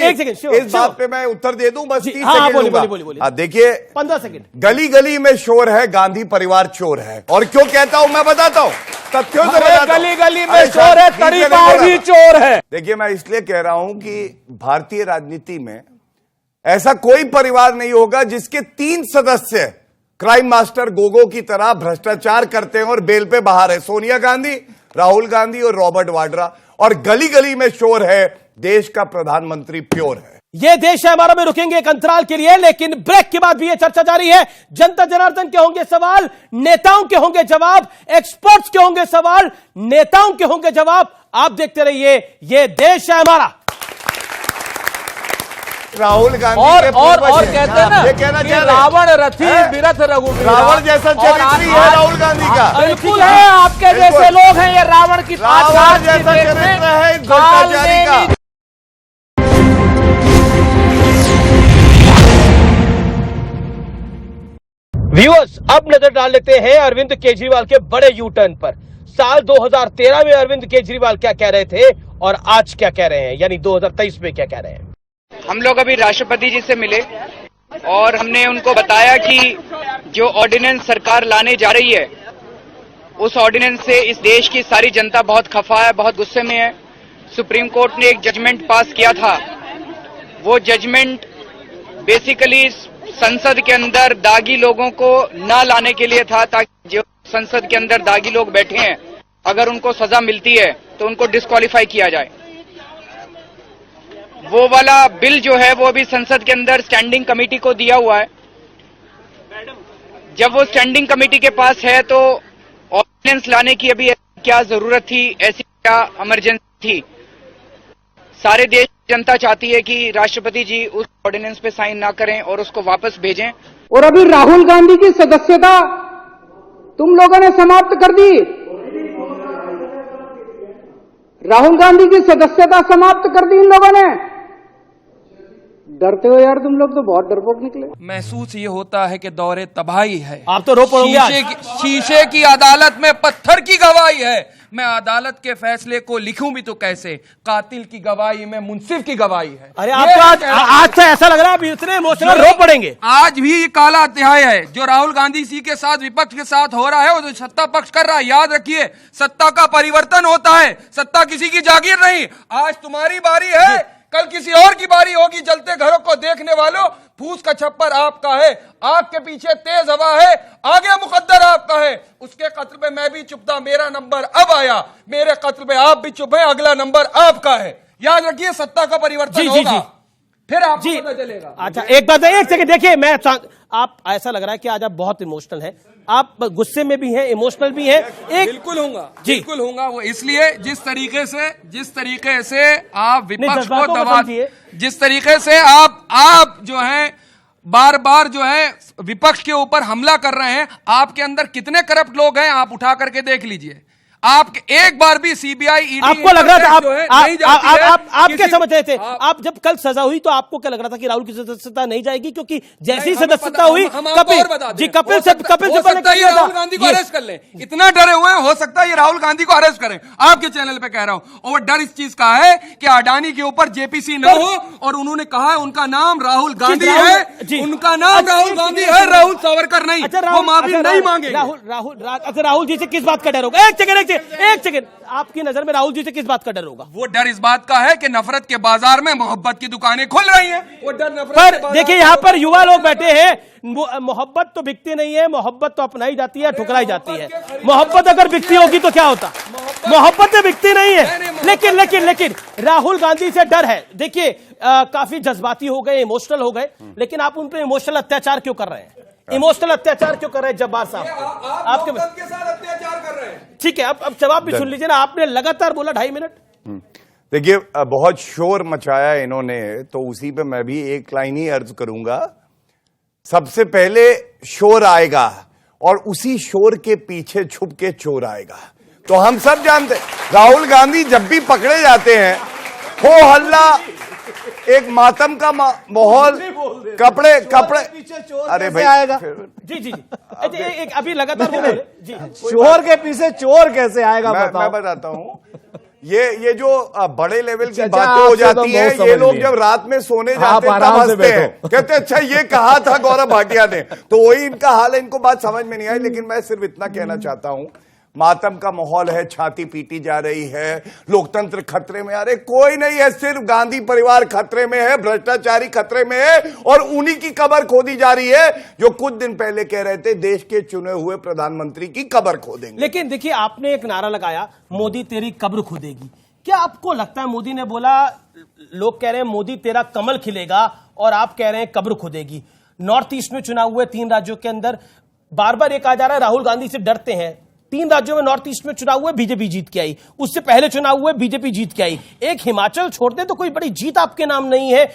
सेकंड, इस बात पे मैं उत्तर दे दूं, बस 30 सेकंड लूंगा। देखिए, 15 सेकंड। गली गली में शोर है, गांधी परिवार चोर है। और क्यों कहता हूं मैं बताता हूं, तथ्यों से बताता हूं। गली गली में शोर है, तरीका भी चोर है। देखिए, मैं इसलिए कह रहा हूं कि भारतीय राजनीति में ऐसा कोई परिवार नहीं होगा जिसके 3 सदस्य क्राइम मास्टर गोगो की तरह भ्रष्टाचार करते हैं और बेल पे बाहर है। सोनिया गांधी, राहुल गांधी और रॉबर्ट वाड्रा। और गली गली में शोर है, देश का प्रधानमंत्री प्योर है। ये देश है हमारा में रुकेंगे एक अंतराल के लिए, लेकिन ब्रेक के बाद भी ये चर्चा जारी है। जनता जनार्दन के होंगे सवाल, नेताओं के होंगे जवाब, एक्सपर्ट्स के होंगे सवाल, नेताओं के होंगे जवाब। आप देखते रहिए, ये देश है हमारा। राहुल गांधी और कहते हैं ना कहना कि रावण रथी बिरथ रघुवीर। रावण जैसा चरित्र ही है राहुल गांधी का। बिल्कुल है, आपके जैसे लोग हैं, ये रावण की रावण जैसा चरित्र है भ्रष्टाचारी का। व्यूअर्स, अब नजर डाल लेते हैं अरविंद केजरीवाल के बड़े यू टर्न पर। साल 2013 में अरविंद केजरीवाल क्या कह रहे थे और आज क्या कह रहे हैं, यानी 2023 में क्या कह रहे हैं। हम लोग अभी राष्ट्रपति जी से मिले और हमने उनको बताया कि जो ऑर्डिनेंस सरकार लाने जा रही है, उस ऑर्डिनेंस से इस देश की सारी जनता बहुत खफा है, बहुत गुस्से में है। सुप्रीम कोर्ट ने एक जजमेंट पास किया था, वो जजमेंट बेसिकली संसद के अंदर दागी लोगों को न लाने के लिए था, ताकि जो संसद के अंदर दागी लोग बैठे हैं, अगर उनको सजा मिलती है तो उनको डिस्क्वालीफाई किया जाए। वो वाला बिल जो है वो अभी संसद के अंदर स्टैंडिंग कमेटी को दिया हुआ है। जब वो स्टैंडिंग कमेटी के पास है तो ऑर्डिनेंस लाने की अभी क्या जरूरत थी, ऐसी क्या इमरजेंसी थी? सारे देश की जनता चाहती है कि राष्ट्रपति जी उस ऑर्डिनेंस पे साइन ना करें और उसको वापस भेजें। और अभी राहुल गांधी की सदस्यता तुम लोगों ने समाप्त कर दी। राहुल गांधी की सदस्यता समाप्त कर दी इन लोगों ने। डरते हो यार, तुम लोग तो बहुत डरपोक निकले। महसूस ये होता है कि दौरे तबाही है। आप तो रो पड़ोगे। शीशे की अदालत में पत्थर की गवाही है। मैं अदालत के फैसले को लिखूं भी तो कैसे, कातिल की गवाही में मुंसिफ की गवाही है। अरे आपको आज से ऐसा लग रहा है, इतने इमोशनल रो पड़ेंगे। आज भी ये काला अध्याय है जो राहुल गांधी जी के साथ, विपक्ष के साथ हो रहा है, वो जो सत्ता पक्ष कर रहा है। याद रखिए, सत्ता का परिवर्तन होता है, सत्ता किसी की जागीर नहीं। आज तुम्हारी बारी है, कल किसी और की बारी होगी। जलते घरों को देखने वालों, फूस का छप्पर आपका है, आग के पीछे तेज हवा है, आगे मुकद्दर आपका है। उसके कत्ल पे मैं भी चुप था, मेरा नंबर अब आया। मेरे कत्ल पे आप भी चुप हैं, अगला नंबर आपका है। याद रखिए, सत्ता का परिवर्तन होगा, फिर आपको पता चलेगा। अच्छा, एक बात, एक सेकंड देखिए, मैं आप ऐसा लग रहा है कि आज आप बहुत इमोशनल हैं, आप गुस्से में भी हैं, इमोशनल भी हैं। बिल्कुल होऊंगा, बिल्कुल होऊंगा। वो इसलिए जिस तरीके से आप विपक्ष को दबा, जिस तरीके से आप जो है बार बार जो है विपक्ष के ऊपर हमला कर रहे हैं, आपके अंदर कितने करप्ट लोग हैं आप उठा करके देख लीजिए। आप एक बार भी सीबीआई ईडी आपको लग रहा था आप क्या किसी- समझ रहे थे? आप जब कल सजा हुई तो आपको क्या लग रहा था कि राहुल की सदस्यता नहीं जाएगी, क्योंकि जैसी सदस्यता हुई कपिल से राहुल गांधी को अरेस्ट कर लें, इतना डरे हुए हैं, हो सकता है ये राहुल गांधी को अरेस्ट करें। आपके चैनल पे कह रहा हूं, और वो डर इस चीज का है कि अडानी के ऊपर जेपीसी न हो, और उन्होंने कहा है उनका नाम राहुल गांधी है, उनका नाम राहुल गांधी है, राहुल सावरकर नहीं, वो माफी नहीं मांगे। राहुल जी से किस बात का डर होगा? एक सेकंड, आपकी नजर में राहुल जी से किस बात का डर होगा? वो डर इस बात का है कि नफरत के बाजार में मोहब्बत की दुकानें खुल रही हैं। वो डर नफरत पर देखिए, यहाँ पर युवा लोग बैठे हैं, मोहब्बत तो बिकती नहीं है, मोहब्बत तो अपनाई जाती है, ठुकराई जाती है। मोहब्बत अगर बिकती होगी तो क्या होता? मोहब्बत तो बिकती नहीं है। लेकिन राहुल गांधी से डर है। देखिए, काफी जज्बाती हो गए, इमोशनल हो गए, लेकिन आप उन पर इमोशनल अत्याचार क्यों कर रहे हैं? इमोशनल अत्याचार क्यों कर रहे हैं जब्बार साहब? आपके साथ अत्याचार कर रहे हैं। ठीक है, अब जवाब भी सुन लीजिए ना। आपने लगातार बोला 2.5 मिनट। देखिए, बहुत शोर मचाया इन्होंने, तो उसी पे मैं भी एक लाइन ही अर्ज करूंगा। सबसे पहले शोर आएगा और उसी शोर के पीछे छुप के चोर आएगा। तो हम सब जानते हैं, राहुल गांधी जब भी पकड़े जाते हैं, हो हल्ला, एक मातम का माहौल, कपड़े अरे भाई आएगा। जी एक अभी लगातार बोल जी, शोर के पीछे चोर कैसे आएगा? मैं बताता हूं। ये जो बड़े लेवल की बातें हो जाती हैं, ये लोग जब रात में सोने जाते हैं तब हंसते हैं, कहते अच्छा ये कहा था गौरव भाटिया ने, तो वही इनका हाल है। इनको बात समझ में नहीं आई, लेकिन मैं सिर्फ इतना कहना चाहता हूं, मातम का माहौल है, छाती पीटी जा रही है, लोकतंत्र खतरे में। अरे कोई नहीं है, सिर्फ गांधी परिवार खतरे में है, भ्रष्टाचारी खतरे में है, और उन्हीं की कब्र खोदी जा रही है जो कुछ दिन पहले कह रहे थे देश के चुने हुए प्रधानमंत्री की कब्र खोदेंगे। लेकिन देखिए, आपने एक नारा लगाया, मोदी तेरी कब्र खोदेगी। क्या आपको लगता है, मोदी ने बोला, लोग कह रहे हैं मोदी तेरा कमल खिलेगा, और आप कह रहे हैं कब्र खोदेगी। नॉर्थ ईस्ट में चुनाव हुए 3 राज्यों के अंदर, बार बार ये कहा जा रहा है राहुल गांधी से डरते हैं। 3 राज्यों में नॉर्थ ईस्ट में चुनाव हुए, बीजेपी जीत के आई। उससे पहले चुनाव हुए, बीजेपी जीत के आई। एक हिमाचल छोड़ दे तो कोई बड़ी जीत आपके नाम नहीं है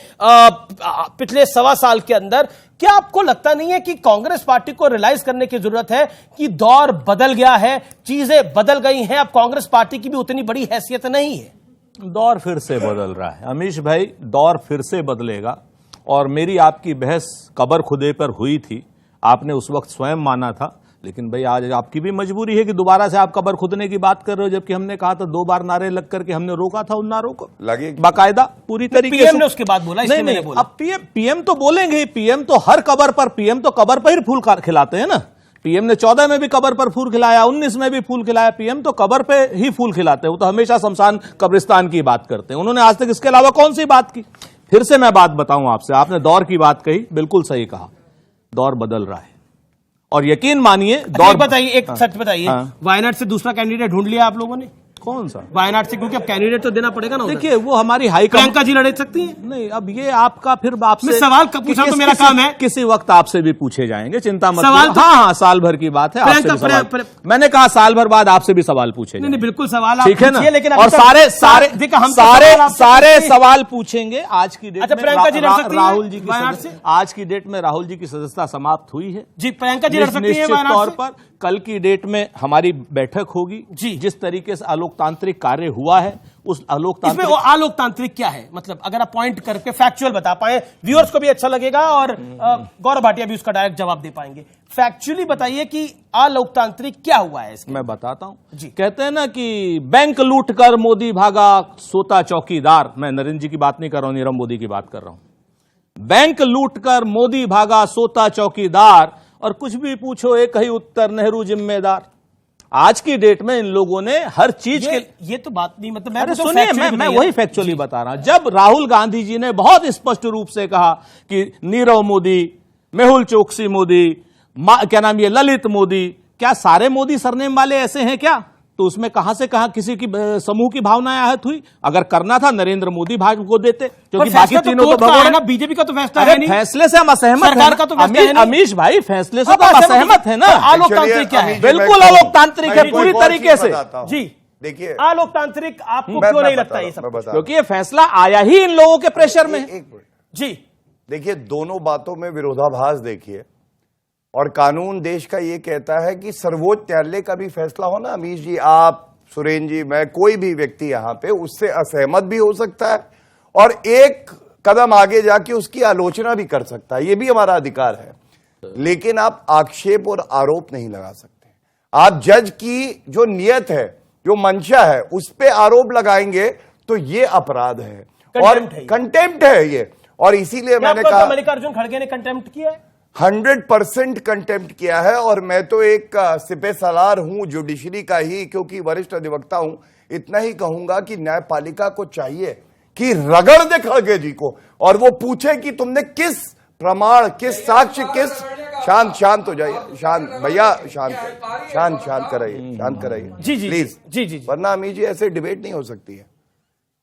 पिछले 1.25 साल के अंदर। क्या आपको लगता नहीं है कि कांग्रेस पार्टी को रियलाइज करने की जरूरत है कि दौर बदल गया है, चीजें बदल गई हैं, अब कांग्रेस पार्टी की भी उतनी बड़ी हैसियत नहीं है? दौर फिर से बदल रहा है अमीश भाई, दौर फिर से बदलेगा। और मेरी आपकी बहस कब्र खुदे पर हुई थी, आपने उस वक्त स्वयं माना था, लेकिन भाई आज आपकी भी मजबूरी है कि दोबारा से आप कब्र खुदने की बात कर रहे हो, जबकि हमने कहा था 2 बार नारे लग करके हमने रोका था उन नारों को बाकायदा पूरी तरीके से। पीएम ने उसके बाद बोला, नहीं बोला। अब पीएम तो बोलेंगे ही, पीएम तो हर कब्र पर, पीएम तो कब्र पर ही फूल खिलाते हैं ना। पीएम ने 14 में भी कब्र पर फूल खिलाया, 19 में भी फूल खिलाया। पीएम तो कब्र पे ही फूल खिलाते हैं, वो तो हमेशा शमशान कब्रिस्तान की बात करते हैं। उन्होंने आज तक इसके अलावा कौन सी बात की? फिर से मैं बात बताऊं आपसे, आपने दौर की बात कही, बिल्कुल सही कहा, दौर बदल रहा है। और यकीन मानिए, दौर बताइए, एक सच बताइए, वायनाड से दूसरा कैंडिडेट ढूंढ लिया आप लोगों ने? कौन सा वायनाड से? क्योंकि अब कैंडिडेट तो देना पड़ेगा ना। देखिए, वो हमारी हाई प्रियंका जी लड़ सकती हैं? नहीं, अब ये आपका फिर आपसे सवाल पूछा तो मेरा काम है। किसी वक्त आपसे भी पूछे जाएंगे, चिंता मत सवाल तो, हाँ, साल भर की बात है। आपसे भी सवाल, मैंने कहा साल भर बाद आपसे भी सवाल पूछे। नहीं, बिल्कुल सवाल ठीक है ना, लेकिन और सारे सवाल पूछेंगे। आज की डेट में प्रियंका जी लड़ सकती हैं राहुल जी की, आज की डेट में राहुल जी की सदस्यता समाप्त हुई है जी। प्रियंका जी लड़ सकती हैं निश्चित तौर पर। कल की डेट में हमारी बैठक होगी जी। जिस तरीके से अलोकतांत्रिक कार्य हुआ है, उस अलोकतांत्रिक, इसमें अलोकतांत्रिक क्या है, मतलब अगर आप पॉइंट करके फैक्चुअल बता पाए, व्यूअर्स को भी अच्छा लगेगा और गौरव भाटिया भी उसका डायरेक्ट जवाब दे पाएंगे। फैक्चुअली बताइए कि अलोकतांत्रिक क्या हुआ है इसके? मैं बताता हूं जी। कहते हैं ना कि बैंक लूट कर मोदी भागा, सोता चौकीदार। मैं नरेंद्र जी की बात नहीं कर रहा हूं, नीरव मोदी की बात कर रहा हूं। बैंक लूट कर मोदी भागा, सोता चौकीदार, और कुछ भी पूछो एक ही उत्तर, नेहरू जिम्मेदार। आज की डेट में इन लोगों ने हर चीज के ये तो बात नहीं, मतलब मैं सुनिए, मैं वही फैक्चुअली बता रहा हूं। जब राहुल गांधी जी ने बहुत स्पष्ट रूप से कहा कि नीरव मोदी, मेहुल चोकसी मोदी, क्या नाम ये ललित मोदी, क्या सारे मोदी सरनेम वाले ऐसे हैं क्या? तो उसमें कहां से कहां किसी की समूह की भावनाएं आहत हुई? अगर करना था नरेंद्र मोदी भाग को देते, क्योंकि बाकी तीनों तो भगवान। बीजेपी का तो फैसला है नहीं, फैसले से हम असहमत हैं। अमीश भाई, फैसले से तो हम असहमत है ना। अलोकतांत्रिक क्या है? बिल्कुल अलोकतांत्रिक है पूरी तरीके से जी। देखिए, अलोकतांत्रिक आपको क्यों नहीं लगता ये सब? क्योंकि ये फैसला आया ही इन लोगों के प्रेशर में जी। देखिए, दोनों बातों में विरोधाभास देखिए, और कानून देश का ये कहता है कि सर्वोच्च न्यायालय का भी फैसला हो ना। अमीश जी, आप सुरेन जी, मैं, कोई भी व्यक्ति यहां पे उससे असहमत भी हो सकता है और एक कदम आगे जाके उसकी आलोचना भी कर सकता है, ये भी हमारा अधिकार है। लेकिन आप आक्षेप और आरोप नहीं लगा सकते। आप जज की जो नियत है, जो मंशा है, उस पे आरोप लगाएंगे तो ये अपराध है और कंटेम्प्ट है ये। और इसीलिए मैंने कहा मल्लिकार्जुन खड़गे ने कंटेम्प्ट किया है, 100% कंटेम्प्ट किया है। और मैं तो एक सिपह सलार हूं जुडिशरी का ही, क्योंकि वरिष्ठ अधिवक्ता हूं, इतना ही कहूंगा कि न्यायपालिका को चाहिए कि रगड़ दे खड़गे जी को और वो पूछे कि तुमने किस प्रमाण, किस साक्ष्य, किस शांत हो जाइए, शांत भैया, शांत कराइए जी प्लीज जी, वरना अमीश जी ऐसे डिबेट नहीं हो सकती है।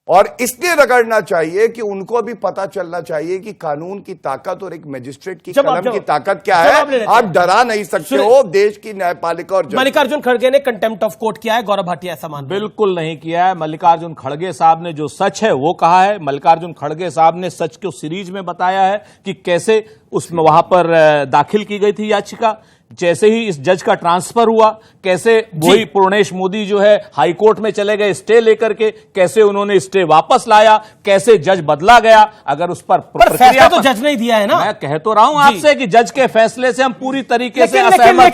और इसलिए रगड़ना चाहिए कि उनको भी पता चलना चाहिए कि कानून की ताकत और एक मजिस्ट्रेट की कलम की ताकत क्या है। आप डरा नहीं सकते हो देश की न्यायपालिका और मल्लिकार्जुन खड़गे ने कंटेम्प्ट ऑफ कोर्ट किया है, गौरव भाटिया ऐसा मानते हैं? बिल्कुल नहीं किया है। मल्लिकार्जुन खड़गे साहब ने जो सच है वो कहा है। मल्लिकार्जुन खड़गे साहब ने सच को सीरीज में बताया है कि कैसे उसमें वहां पर दाखिल की गई थी याचिका, जैसे ही इस जज का ट्रांसफर हुआ, कैसे वही पूर्णेश मोदी जो है हाई कोर्ट में चले गए स्टे लेकर के, कैसे उन्होंने स्टे वापस लाया, कैसे जज बदला गया। अगर उस पर फैसला तो जज ने दिया है ना। मैं कह तो रहा हूं आपसे कि जज के फैसले से हम पूरी तरीके से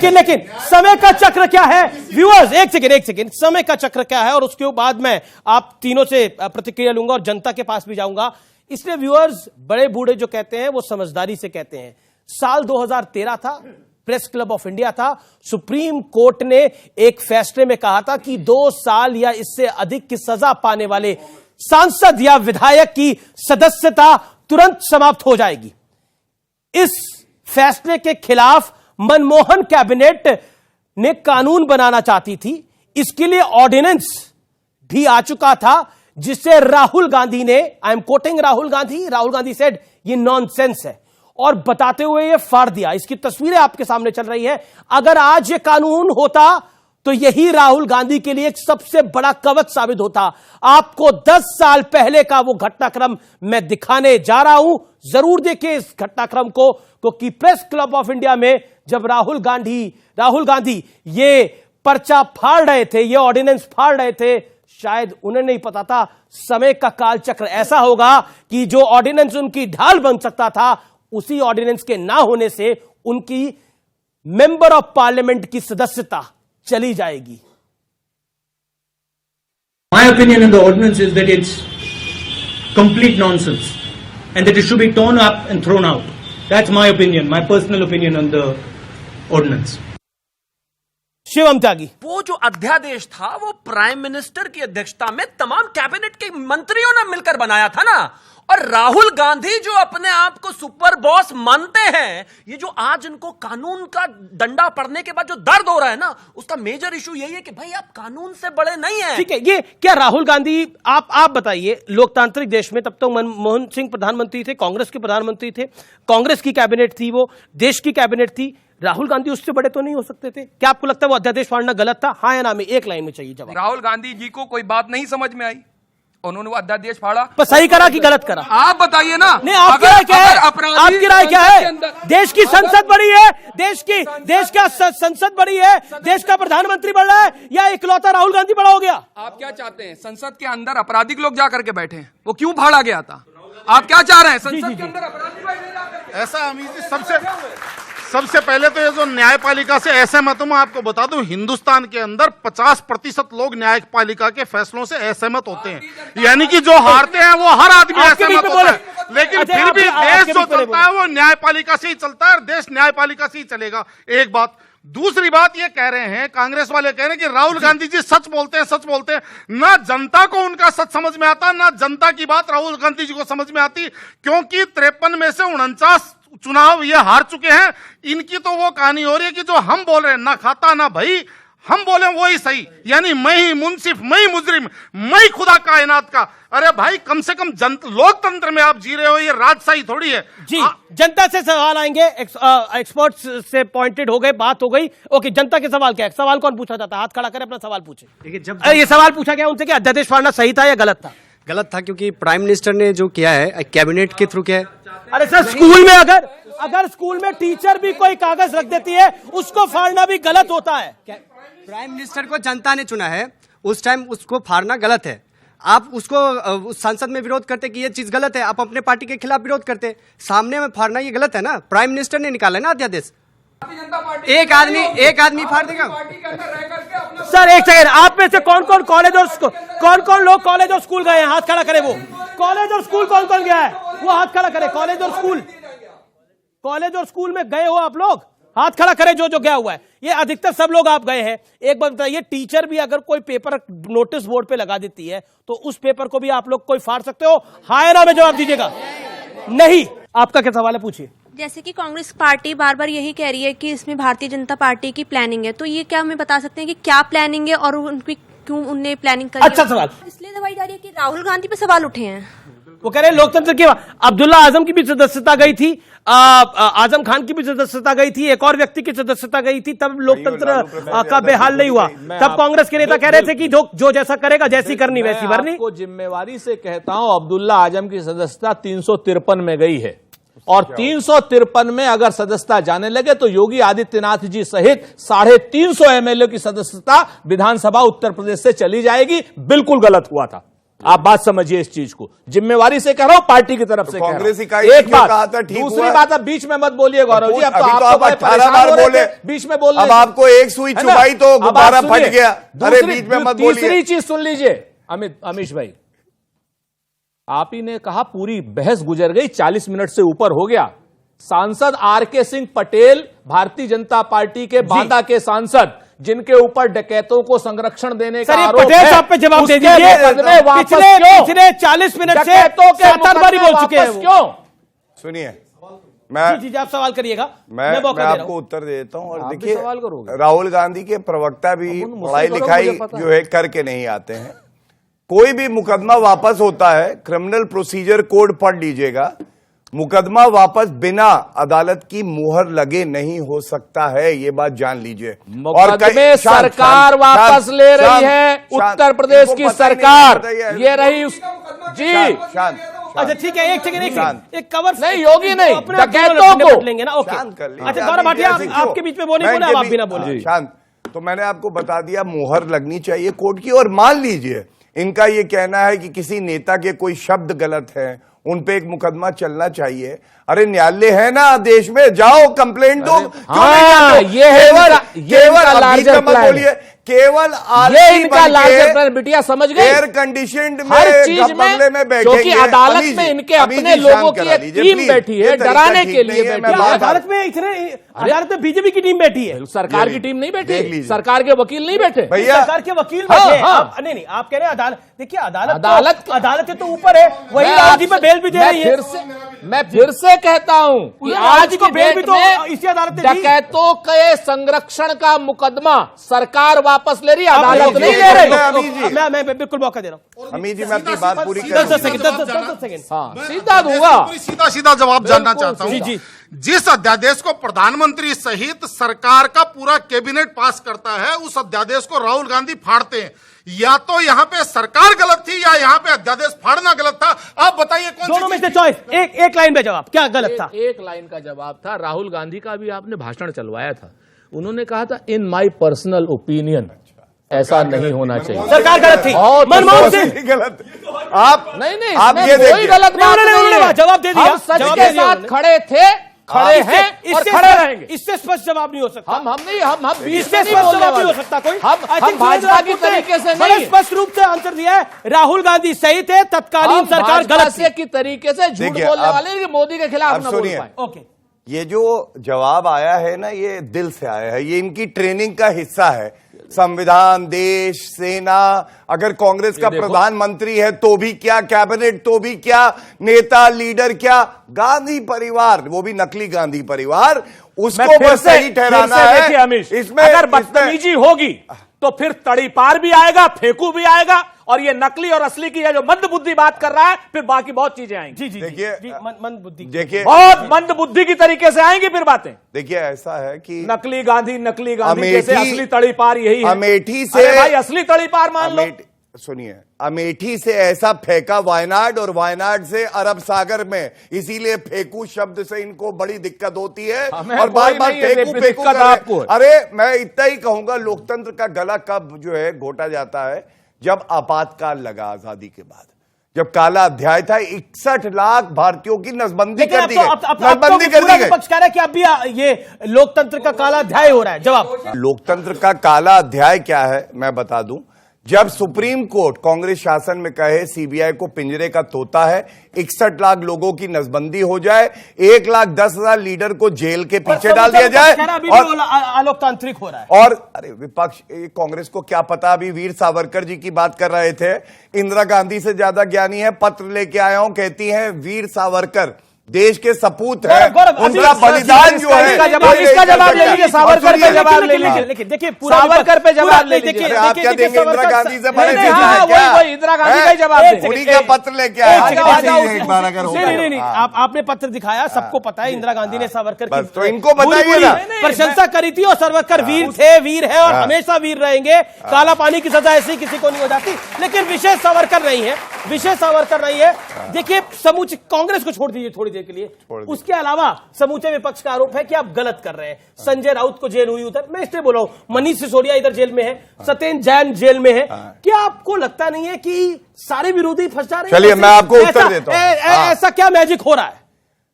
लेकिन समय का चक्र क्या है व्यूअर्स? एक सेकेंड, समय का चक्र क्या है? और उसके बाद मैं आप तीनों से प्रतिक्रिया लूंगा और जनता के पास भी जाऊंगा। इसलिए व्यूअर्स, बड़े बूढ़े जो कहते हैं वो समझदारी से कहते हैं। साल 2013 था, प्रेस क्लब ऑफ इंडिया था, सुप्रीम कोर्ट ने एक फैसले में कहा था कि 2 साल या इससे अधिक की सजा पाने वाले सांसद या विधायक की सदस्यता तुरंत समाप्त हो जाएगी। इस फैसले के खिलाफ मनमोहन कैबिनेट ने कानून बनाना चाहती थी। इसके लिए ऑर्डिनेंस भी आ चुका था, जिससे राहुल गांधी ने, I am quoting Rahul Gandhi said ये नॉनसेंस है और बताते हुए ये फाड़ दिया। इसकी तस्वीरें आपके सामने चल रही है। अगर आज ये कानून होता तो यही राहुल गांधी के लिए एक सबसे बड़ा कवच साबित होता। आपको 10 साल पहले का वो घटनाक्रम मैं दिखाने जा रहा हूं, जरूर देखिए इस घटनाक्रम को, क्योंकि प्रेस क्लब ऑफ इंडिया में जब राहुल गांधी ये पर्चा फाड़ रहे थे, ये ऑर्डिनेंस फाड़ रहे थे, शायद उन्हें नहीं पता था समय का कालचक्र ऐसा होगा कि जो ऑर्डिनेंस उनकी ढाल बन सकता था, उसी ऑर्डिनेंस के ना होने से उनकी मेंबर ऑफ पार्लियामेंट की सदस्यता चली जाएगी। My opinion on the ordinance is that it's complete nonsense and that it should be torn up and thrown out. That's my opinion, my personal opinion on the ordinance. Shivam त्यागी, वो जो अध्यादेश था वो prime minister की अध्यक्षता में तमाम cabinet के मंत्रियों ने मिलकर बनाया था ना। और राहुल गांधी जो अपने आप को सुपर बॉस मानते हैं, ये जो आज इनको कानून का डंडा पड़ने के बाद जो दर्द हो रहा है ना, उसका मेजर इशू यही है कि भाई आप कानून से बड़े नहीं हैं। ठीक है, ये क्या राहुल गांधी, आप बताइए, लोकतांत्रिक देश में तब तक मनमोहन सिंह प्रधानमंत्री थे, कांग्रेस के प्रधानमंत्री थे, कांग्रेस की कैबिनेट थी, वो देश की कैबिनेट थी, राहुल गांधी उससे बड़े तो नहीं हो सकते थे? क्या आपको लगता है वो अध्यादेश फाड़ना गलत था? हाँ या ना में एक लाइन में चाहिए जवाब। राहुल गांधी जी को कोई बात नहीं समझ में आई, उन्होंने वो अध्यादेश फाड़ा, पर सही करा कि गलत करा? आप बताइए ना। नहीं, आपकी राय क्या है? आपकी राय क्या है? देश की संसद बड़ी है, देश का संसद बड़ी है, देश का प्रधानमंत्री बड़ा है, या इकलौता राहुल गांधी बड़ा हो गया? आप क्या चाहते हैं? संसद के अंदर आपराधिक लोग जाकर के बैठे हैं, वो क्यों फाड़ा गया था? आप क्या चाह रहे हैं? संसद के अंदर अपराधी ऐसा अमीर जी, सबसे पहले तो ये जो न्यायपालिका से असहमत हूं, मैं आपको बता दूं, हिंदुस्तान के अंदर 50% लोग न्यायपालिका के फैसलों से असहमत होते हैं। यानी कि जो हारते हैं वो हर आदमी असहमत होता है, लेकिन फिर भी देश जो चलता है वो न्यायपालिका से ही चलता है और देश न्यायपालिका से ही चलेगा। एक बात। दूसरी बात, ये कह रहे हैं, कांग्रेस वाले कह रहे हैं कि राहुल गांधी जी सच बोलते हैं। ना जनता को उनका सच समझ में आता, ना जनता की बात राहुल गांधी जी को समझ में आती, क्योंकि 53 में से 49 चुनाव ये हार चुके हैं। इनकी तो वो कहानी हो रही है कि जो हम बोल रहे हैं, ना खाता ना भाई, हम बोले वो ही सही, यानी मैं ही मुंसिफ, मैं ही मुजरिम, मैं ही खुदा कायनात का। अरे भाई, कम से कम लोकतंत्र में आप जी रहे हो, ये राजशाही थोड़ी है जी। जनता से सवाल आएंगे, एक्सपर्ट्स से पॉइंटेड हो गए, बात हो गई। ओके, जनता के सवाल क्या है? सवाल कौन पूछा जाता है? हाथ खड़ा करें, अपना सवाल पूछे। देखिए, जब ये सवाल पूछा गया उनसे कि अध्यादेश फाड़ना सही था या गलत था? गलत था, क्योंकि प्राइम मिनिस्टर ने जो किया है कैबिनेट के थ्रू किया है। अरे सर, स्कूल में अगर स्कूल में टीचर भी कोई कागज रख देती है, उसको फाड़ना भी गलत होता है। प्राइम मिनिस्टर को जनता ने चुना है, उस टाइम उसको फाड़ना गलत है। आप उसको उस संसद में विरोध करते कि ये चीज गलत है, आप अपने पार्टी के खिलाफ विरोध करते, सामने में फाड़ना ये गलत है ना। प्राइम मिनिस्टर ने निकाला ना अध्यादेश, एक आदमी फाड़ देगा। सर एक सेकंड, आप में से कौन कौन लोग कॉलेज और स्कूल गए हैं? हाथ खड़ा करे। वो कॉलेज और स्कूल कौन कौन गया है? वो हाथ खड़ा करे। कॉलेज और स्कूल में गए हो आप लोग? हाथ खड़ा करे जो जो गया हुआ है। ये अधिकतर सब लोग आप गए हैं। एक बात बताइए, टीचर भी अगर कोई पेपर नोटिस बोर्ड पे लगा देती है तो उस पेपर को भी आप लोग कोई फाड़ सकते हो? हां या ना में जवाब दीजिएगा। नहीं। आपका क्या सवाल है, पूछिए। जैसे कि कांग्रेस पार्टी बार बार यही कह रही है कि इसमें भारतीय जनता पार्टी की प्लानिंग है, तो ये क्या हमें बता सकते हैं कि क्या प्लानिंग है और उनकी क्यों उनने प्लानिंग करी? अच्छा सवाल। इसलिए दवाई जा रही है कि राहुल गांधी पे सवाल उठे हैं। वो कह रहे हैं लोकतंत्र की। अब्दुल्ला आजम की भी सदस्यता गई थी, आजम खान की भी सदस्यता गई थी, एक और व्यक्ति की सदस्यता गई थी, तब लोकतंत्र का बेहाल नहीं हुआ। तब कांग्रेस के नेता कह रहे थे कि जो जैसा करेगा, जैसी करनी वैसी भरनी। आपको जिम्मेवारी से कहता हूं, अब्दुल्ला आजम की सदस्यता 353 में गई है और 353 में अगर सदस्यता जाने लगे तो योगी आदित्यनाथ जी सहित 350 एमएलए की सदस्यता विधानसभा उत्तर प्रदेश से चली जाएगी। बिल्कुल गलत हुआ था। आप बात समझिए इस चीज को, जिम्मेवारी से कह रहा हूं, पार्टी की तरफ से कह रहा हूं। एक बात, दूसरी बात, अब बीच में मत बोलिए गौरव जी। अब तो आप 18 बार बोले, बीच में बोल, अब आपको एक सुई चुभाई तो गुब्बारा फट गया। अरे बीच में मत बोलिए। तीसरी चीज सुन लीजिए अमीश भाई, आप ही ने कहा पूरी बहस गुजर गई, 40 मिनट से ऊपर हो गया। सांसद आरके सिंह पटेल, भारतीय जनता पार्टी के बांदा के सांसद, जिनके ऊपर डकैतों को संरक्षण देने का आरोप है, पटेल साहब पे जवाब दे दीजिए। पिछले 40 मिनट से 7 बार बोल चुके हैं। क्यों? सुनिए, जी आप सवाल करिएगा, मैं आपको उत्तर देता हूं। और देखिए, राहुल गांधी के प्रवक्ता भी पढ़ाई लिखाई जो है करके नहीं आते हैं। कोई भी मुकदमा वापस होता है, क्रिमिनल प्रोसीजर कोड पढ़ लीजिएगा, मुकदमा वापस बिना अदालत की मुहर लगे नहीं हो सकता है, ये बात जान लीजिए। मुकदमे सरकार वापस ले रही है, उत्तर प्रदेश की सरकार ये रही जी। अच्छा ठीक है, एक सेकंड, एक कवर नहीं, योगी नहीं, डकैतों को लेंगे ना। ओके, अच्छा गौरव भाटिया, आपके बीच में बोले आप भी ना बोले। शांत। तो मैंने आपको बता दिया, मुहर लगनी चाहिए कोर्ट की। और मान लीजिए इनका ये कहना है कि किसी नेता के कोई शब्द गलत है, उन पे एक मुकदमा चलना चाहिए। अरे न्यायालय है ना देश में, जाओ कंप्लेंट दो। ये है केवल ये इनका लार्जर प्लान, बिटिया समझ गए। एयर कंडीशनड में, हर चीज में क्योंकि अदालत में इनके अपने लोगों की एक टीम बैठी है डराने के लिए बैठी है। अदालत में बीजेपी की टीम बैठी है, सरकार की टीम नहीं बैठी, सरकार के वकील नहीं बैठे भैया। सरकार के वकील बैठे। नहीं, आप कह रहे हैं अदालत। देखिए अदालत तो ऊपर है, वही राहुल जी पे बेल भी दे रही है। मैं फिर से कहता हूं कि आज की बेल भी तो इसी अदालत ने दी। डकैतों के संरक्षण का मुकदमा सरकार वापस ले रही है, अदालत नहीं ले रही। मैं बिल्कुल मौका दे रहा हूं। अमीर जी, मैं अपनी बात पूरी कर 10 सेकंड। सीधा दूंगा, सीधा जवाब जानना चाहता हूं। जी, जिस अध्यादेश को प्रधानमंत्री सहित सरकार का पूरा कैबिनेट पास करता है, उस अध्यादेश को राहुल गांधी फाड़ते हैं। या तो यहाँ पे सरकार गलत थी या यहाँ पे अध्यादेश फाड़ना गलत था। आप बताइए कौन दोनों में से चॉइस। एक लाइन में जवाब, क्या गलत था? एक लाइन का जवाब था। राहुल गांधी का भी आपने भाषण चलवाया था, उन्होंने कहा था इन माई पर्सनल ओपिनियन ऐसा नहीं होना चाहिए। सरकार गलत थी, मनमोहन सिंह गलत। आप नहीं, आप ये कोई गलत बात नहीं, जवाब दे दिया। सच के साथ खड़े थे, खड़े हैं और खड़े रहेंगे। इससे स्पष्ट जवाब नहीं हो सकता। हम इससे स्पष्ट जवाब नहीं हो सकता कोई। हम भाजपा की तरीके से नहीं, स्पष्ट रूप से आंसर दिया है, राहुल गांधी सही थे, तत्कालीन सरकार गलत थी। की तरीके से झूठ बोलने वाले मोदी के खिलाफ न बोल पाए। ओके, ये जो जवाब आया है ना, ये दिल से आया है, ये इनकी ट्रेनिंग का हिस्सा है। संविधान, देश, सेना, अगर कांग्रेस का प्रधानमंत्री है तो भी क्या, कैबिनेट तो भी क्या, नेता लीडर क्या, गांधी परिवार, वो भी नकली गांधी परिवार, उसको बस सही ठहराना है। इसमें अगर बदतमीजी होगी तो फिर तड़ीपार भी आएगा, फेंकू भी आएगा, और ये नकली और असली की है जो मंद बुद्धि बात कर रहा है, फिर बाकी बहुत चीजें आएंगी। जी देखिए, मंद बुद्धि, देखिए बहुत मंद बुद्धि की तरीके से आएंगी फिर बातें। देखिए ऐसा है कि नकली गांधी जैसे असली तड़ीपार यही है। अमेठी से भाई असली तड़ीपार मान लो, सुनिए, अमेठी से ऐसा फेंका वायनाड और वायनाड से अरब सागर में, इसीलिए फेंकू शब्द से इनको बड़ी दिक्कत होती है और बार बार फेंकू आपको। अरे मैं इतना ही कहूंगा, लोकतंत्र का गला कब जो है घोटा जाता है, जब आपातकाल लगा आजादी के बाद, जब काला अध्याय था, 61 लाख भारतीयों की नसबंदी कर दी गई। नसबंदी कर दी गई। विपक्ष कह रहा है कि अब भी ये लोकतंत्र का काला अध्याय हो रहा है। जवाब, लोकतंत्र का काला अध्याय क्या है मैं बता दूं। जब सुप्रीम कोर्ट कांग्रेस शासन में कहे सीबीआई को पिंजरे का तोता है, 61 लाख लोगों की नसबंदी हो जाए, 1,10,000 लीडर को जेल के पीछे डाल दिया जाए, और अलोकतांत्रिक हो रहा है। और अरे विपक्ष, कांग्रेस को क्या पता, अभी वीर सावरकर जी की बात कर रहे थे, इंदिरा गांधी से ज्यादा ज्ञानी है, पत्र लेके आया हूं, कहती हैं वीर सावरकर देश के सपूत है, उनका बलिदान जो है। इसका जवाब ले लीजिए, सावरकर पे जवाब ले लीजिए। लेकिन देखिए, सावरकर पे जवाब ले लीजिए। आप क्या देंगे, इंदिरा गांधी से बड़े वही इंदिरा गांधी का ही जवाब दें। उन्हीं का पत्र लेके आया। नहीं, आपने पत्र दिखाया, सबको पता है इंदिरा गांधी ने सावरकर की तो इनको बताइए ना, प्रशंसा करी थी, और सावरकर वीर थे, वीर है और हमेशा वीर रहेंगे। काला पानी की सजा ऐसी किसी को नहीं हो जाती, लेकिन विशेष सावरकर नहीं है, विशेष सावरकर नहीं है। देखिए, समूचे कांग्रेस को छोड़ दीजिए थोड़ी देर के लिए, उसके अलावा समूचे विपक्ष का आरोप है कि आप गलत कर रहे हैं। संजय राउत को जेल हुई उधर, मैं इसलिए बोल रहा हूं, मनीष सिसोदिया इधर जेल में है, सत्येंद्र जैन जेल में है। क्या आपको लगता नहीं है कि सारे विरोधी फंस जा रहे हैं? चलिए मैं आपको उत्तर देता हूं। ऐसा क्या मैजिक हो रहा है?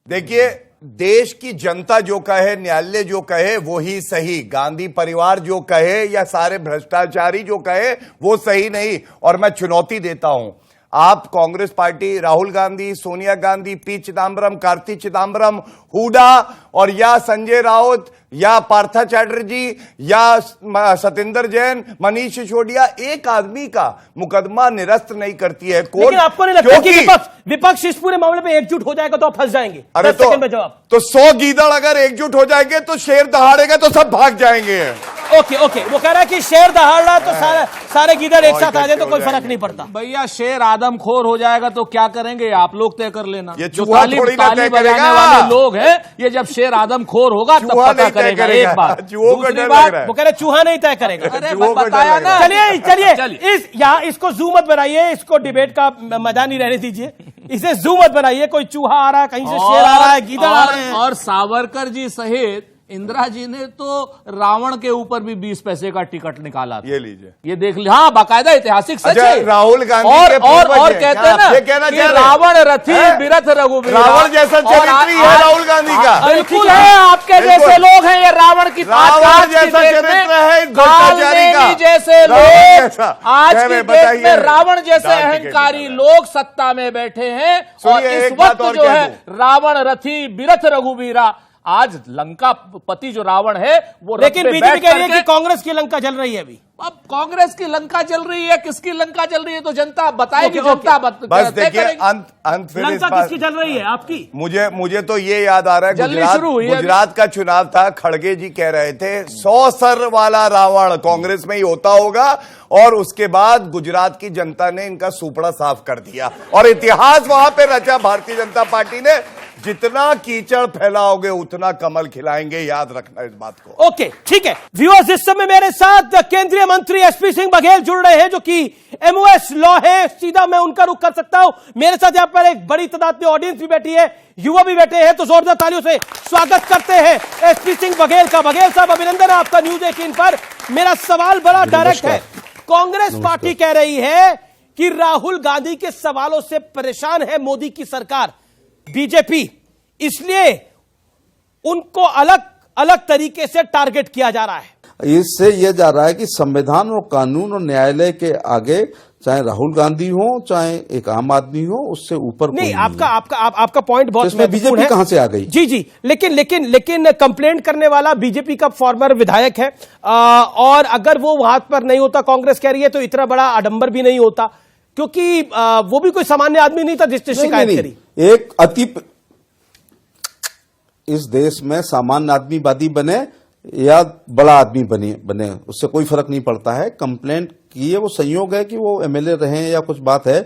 देखिए, देश की जनता जो कहे, न्यायालय जो कहे वो ही सही, गांधी परिवार जो कहे या सारे भ्रष्टाचारी जो कहे वो सही नहीं। और मैं चुनौती देता हूं, आप कांग्रेस पार्टी, राहुल गांधी, सोनिया गांधी, पी चिदम्बरम, कार्ति चिदम्बरम, हुडा, और या संजय राउत, या पार्था चैटर्जी, या सत्येंद्र जैन, मनीष सिसोदिया, एक आदमी का मुकदमा निरस्त नहीं करती है कोर्ट। लेकिन आपको नहीं लगता कि विपक्ष इस पूरे मामले में एकजुट हो जाएगा तो आप फंस जाएंगे? अरे तो 100 गीदड़ अगर एकजुट हो जाएंगे तो शेर दहाड़ेगा तो सब भाग जाएंगे। ओके, वो कह रहा है कि शेर दहाड़ रहा है तो सारे गीदड़ एक साथ आ जाए तो कोई फर्क नहीं पड़ता। भैया, शेर आदमखोर हो जाएगा तो क्या करेंगे, आप लोग तय कर लेना। ये जो चूहा ताली बजाने वाले लोग हैं, ये जब शेर आदमखोर होगा तब पता करेगा। एक बात, दूसरी बात, वो कह रहे चूहा नहीं तय करेगा। अरे बताया ना। चलिए इसको जू मत बनाइए, इसको डिबेट का मैदान ही रहने दीजिए, इसे जू मत बनाइए। कोई चूहा आ रहा है, कहीं से शेर आ रहा है, गीदड़ आ रहे हैं। और सावरकर जी सहित इंदिरा जी ने तो रावण के ऊपर भी 20 पैसे का टिकट निकाला था। ये लीजिए, ये देख लिया। हाँ, बाकायदा ऐतिहासिक सच है। राहुल गांधी और कहते हैं ना कि रावण रथी बिरथ रघुबीर, रावण जैसा चरित्र है राहुल गांधी का। बिल्कुल है, आपके जैसे लोग हैं ये रावण की रावण जैसा चरित्र है भ्रष्टाचारी का। जैसे लोग आज के देश में रावण जैसे अहंकारी लोग सत्ता में बैठे हैं, और इस वक्त जो है रावण रथी बिरथ रघुबीरा, आज लंका पति जो रावण है वो, लेकिन बीजेपी कह रही है कि कांग्रेस की लंका जल रही है अभी। अब कांग्रेस की लंका जल रही है, किसकी लंका जल रही है तो जनता बताएगी। जनता बस देखिए, अंत लंका किसकी जल रही है आपकी? मुझे तो ये याद आ रहा है, गुजरात का चुनाव था, खड़गे जी कह रहे थे 100 सर वाला रावण कांग्रेस में ही होता होगा, और उसके बाद गुजरात की जनता ने इनका सुपड़ा साफ कर दिया, और इतिहास वहां पे रचा भारतीय जनता पार्टी ने। जितना कीचड़ फैलाओगे उतना कमल खिलाएंगे, याद रखना इस बात को। ओके, ठीक है व्यूअर्स, इस समय मेरे साथ केंद्रीय मंत्री एसपी सिंह बघेल जुड़ रहे हैं, जो कि एमओएस लॉ है। सीधा मैं उनका रुख कर सकता हूं। मेरे साथ यहां पर एक बड़ी तादाद में ऑडियंस भी बैठी है, युवा भी बैठे हैं, तो जोरदार तालियों से स्वागत करते हैं एसपी सिंह बघेल का। बघेल साहब, अभिनंदन आपका न्यूज 18 पर। मेरा सवाल बड़ा डायरेक्ट है। कांग्रेस पार्टी कह रही है कि राहुल गांधी के सवालों से परेशान है मोदी की सरकार, बीजेपी, इसलिए उनको अलग अलग तरीके से टारगेट किया जा रहा है। इससे यह जा रहा है कि संविधान और कानून और न्यायालय के आगे चाहे राहुल गांधी हो चाहे एक आम आदमी हो, उससे ऊपर नहीं। आपका पॉइंट बहुत इसमें बीजेपी कहां से आ गई? जी, लेकिन कंप्लेंट करने वाला बीजेपी का फॉर्मर विधायक है, और अगर वो वहां पर नहीं होता, कांग्रेस कह रही है, तो इतना बड़ा आडंबर भी नहीं होता, क्योंकि वो भी कोई सामान्य आदमी नहीं था जिसने शिकायत करी। एक इस देश में सामान्य आदमी वादी बने या बड़ा आदमी बने उससे कोई फर्क नहीं पड़ता है। कंप्लेंट की है, वो संयोग है कि वो एमएलए रहे या कुछ बात है।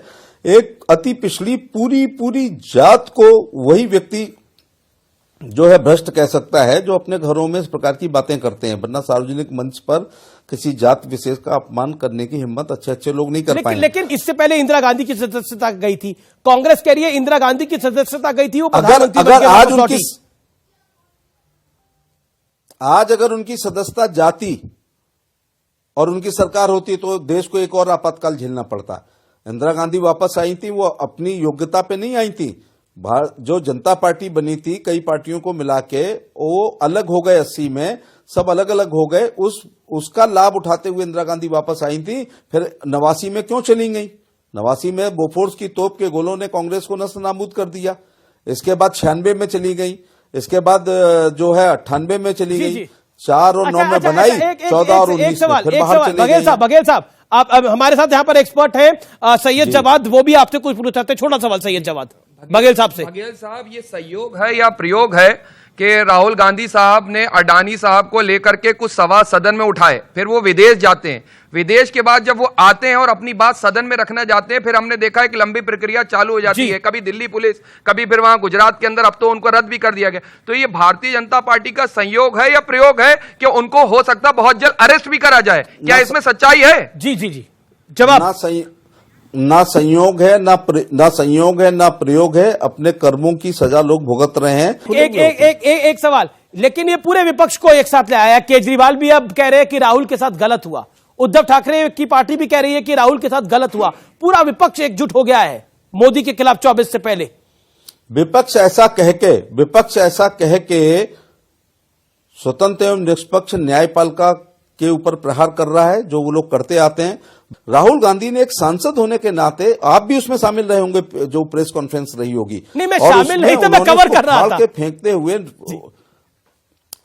एक अति पिछड़ी पूरी जात को वही व्यक्ति जो है भ्रष्ट कह सकता है, जो अपने घरों में इस प्रकार की बातें करते हैं, वरना सार्वजनिक मंच पर किसी जात विशेष का अपमान करने की हिम्मत अच्छे अच्छे लोग नहीं कर पाए। लेकिन इससे पहले इंदिरा गांधी की सदस्यता गई थी, कांग्रेस कह रही है इंदिरा गांधी की सदस्यता गई थी, वो अगर उनकी सदस्यता जाती और उनकी सरकार होती तो देश को एक और आपातकाल झेलना पड़ता। इंदिरा गांधी वापस आई थी, वो अपनी योग्यता पे नहीं आई थी। जो जनता पार्टी बनी थी, कई पार्टियों को मिला के वो अलग हो गए, 80 में सब अलग अलग हो गए, उसका लाभ उठाते हुए इंदिरा गांधी वापस आई थी। फिर 89 में क्यों चली गई? 89 में बोफोर्स की तोप के गोलों ने कांग्रेस को नस्त नाबूद कर दिया। इसके बाद 96 में चली गई, इसके बाद जो है 98 में चली गई, 4 और 9 में बनाई, 14 और 19 में फिर बाहर चली गई। बघेल साहब, आप अब हमारे साथ यहाँ पर एक्सपर्ट हैं सैयद जवाद, वो भी आपसे कुछ पूछना चाहते हैं। छोटा सवाल सैयद जवाद बघेल साहब से। बघेल साहब, ये संयोग है या प्रयोग है कि राहुल गांधी साहब ने अडानी साहब को लेकर के कुछ सवाल सदन में उठाए, फिर वो विदेश जाते हैं, विदेश के बाद जब वो आते हैं और अपनी बात सदन में रखना चाहते हैं, फिर हमने देखा है कि लंबी प्रक्रिया चालू हो जाती है, कभी दिल्ली पुलिस, कभी फिर वहां गुजरात के अंदर, अब तो उनको रद्द भी कर दिया गया। तो ये भारतीय जनता पार्टी का संयोग है या प्रयोग है कि उनको हो सकता बहुत जल्द अरेस्ट भी करा जाए? क्या इसमें सच्चाई है? जी जवाब। ना संयोग है ना प्रयोग है, अपने कर्मों की सजा लोग भुगत रहे हैं। एक सवाल, लेकिन ये पूरे विपक्ष को एक साथ ले आया। केजरीवाल भी अब कह रहे हैं कि राहुल के साथ गलत हुआ, उद्धव ठाकरे की पार्टी भी कह रही है कि राहुल के साथ गलत हुआ, पूरा विपक्ष एकजुट हो गया है मोदी के खिलाफ 24 से पहले। विपक्ष ऐसा कह के स्वतंत्र एवं निष्पक्ष न्यायपालिका के ऊपर प्रहार कर रहा है, जो वो लोग करते आते हैं। राहुल गांधी ने एक सांसद होने के नाते, आप भी उसमें शामिल रहे होंगे, जो प्रेस कॉन्फ्रेंस रही होगी। नहीं, मैं शामिल नहीं था, मैं कवर कर रहा था। फेंकते हुए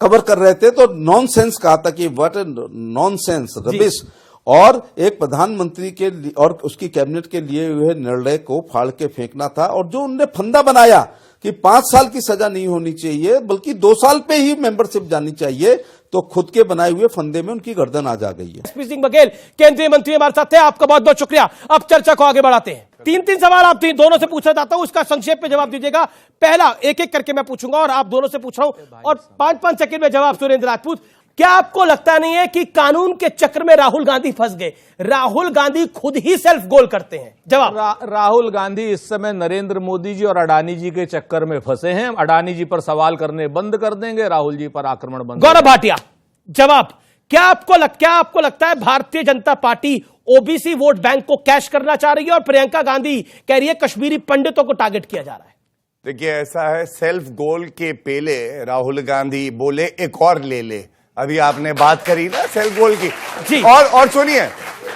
कवर कर रहे थे तो नॉनसेंस कहा था कि व्हाट नॉनसेंस, रबिश। और एक प्रधानमंत्री के और उसकी कैबिनेट के लिए हुए निर्णय को फाड़ के फेंकना था। और जो उन्होंने फंदा बनाया कि 5 साल की सजा नहीं होनी चाहिए, बल्कि 2 साल पे ही मेंबरशिप जानी चाहिए, तो खुद के बनाए हुए फंदे में उनकी गर्दन आ जा गई है। एसपी सिंह बघेल केंद्रीय मंत्री हमारे साथ थे, आपका बहुत बहुत शुक्रिया। अब चर्चा को आगे बढ़ाते हैं। 3 सवाल आप दोनों से पूछना चाहता हूं, उसका संक्षेप में जवाब दीजिएगा। पहला एक एक करके मैं पूछूंगा और आप दोनों से पूछ रहा हूं, और 5-5 सेकंड में जवाब। सुरेंद्र राजपूत, क्या आपको लगता नहीं है कि कानून के चक्र में राहुल गांधी फंस गए? राहुल गांधी खुद ही सेल्फ गोल करते हैं। जवाब। राहुल गांधी इस समय नरेंद्र मोदी जी और अडानी जी के चक्कर में फंसे हैं। अडानी जी पर सवाल करने बंद कर देंगे, राहुल जी पर आक्रमण बंद। गौरव भाटिया, जवाब। क्या आपको लगता है Bharatiya Janata party OBC vote bank को कैश करना चाह रही है, और प्रियंका गांधी कह रही है कश्मीरी पंडितों को टारगेट किया जा रहा है? देखिए, ऐसा है, सेल्फ गोल के पहले राहुल गांधी बोले एक और ले ले। अभी आपने बात करी ना सेल्फ गोल की जी। और सुनिए,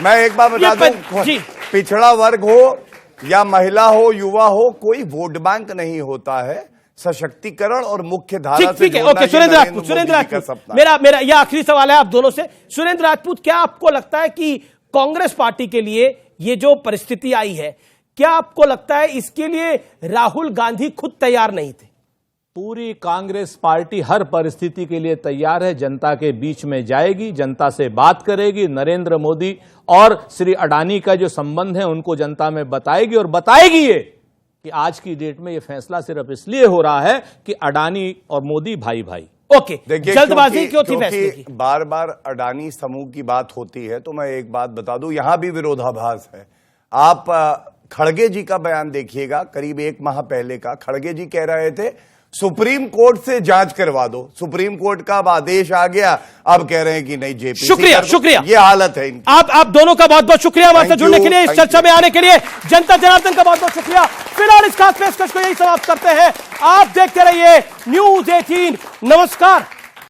मैं एक बात बता दूं, पिछड़ा वर्ग हो या महिला हो, युवा हो, कोई वोट बैंक नहीं होता है। सशक्तिकरण और मुख्य धारा से जोड़ना। ओके, सुरेंद्र राजपूत, मेरा यह आखिरी सवाल है आप दोनों से। सुरेंद्र राजपूत, क्या आपको लगता है कि कांग्रेस पार्टी के लिए ये जो परिस्थिति आई है, क्या आपको लगता है इसके लिए राहुल गांधी खुद तैयार नहीं थे? पूरी कांग्रेस पार्टी हर परिस्थिति के लिए तैयार है, जनता के बीच में जाएगी, जनता से बात करेगी, नरेंद्र मोदी और श्री अडानी का जो संबंध है उनको जनता में बताएगी, और बताएगी ये कि आज की डेट में ये फैसला सिर्फ इसलिए हो रहा है कि अडानी और मोदी भाई भाई। ओके, जल्दबाजी क्यों थी फैसले की? बार बार अडानी समूह की बात होती है, तो मैं एक बात बता दूं, यहां भी विरोधाभास है। आप खड़गे जी का बयान देखिएगा, करीब 1 माह पहले का। खड़गे जी कह रहे थे सुप्रीम कोर्ट से जांच करवा दो, सुप्रीम कोर्ट का अब आदेश आ गया, अब कह रहे हैं कि नहीं जेपीसी। शुक्रिया, ये हालत है इनकी। आप दोनों का बहुत बहुत शुक्रिया हमारे साथ जुड़ने के लिए, इस चर्चा में आने के लिए। जनता जनार्दन का बहुत बहुत शुक्रिया। फिलहाल इस खास पेशकश को यही समाप्त करते हैं। आप देखते रहिए News 18। नमस्कार।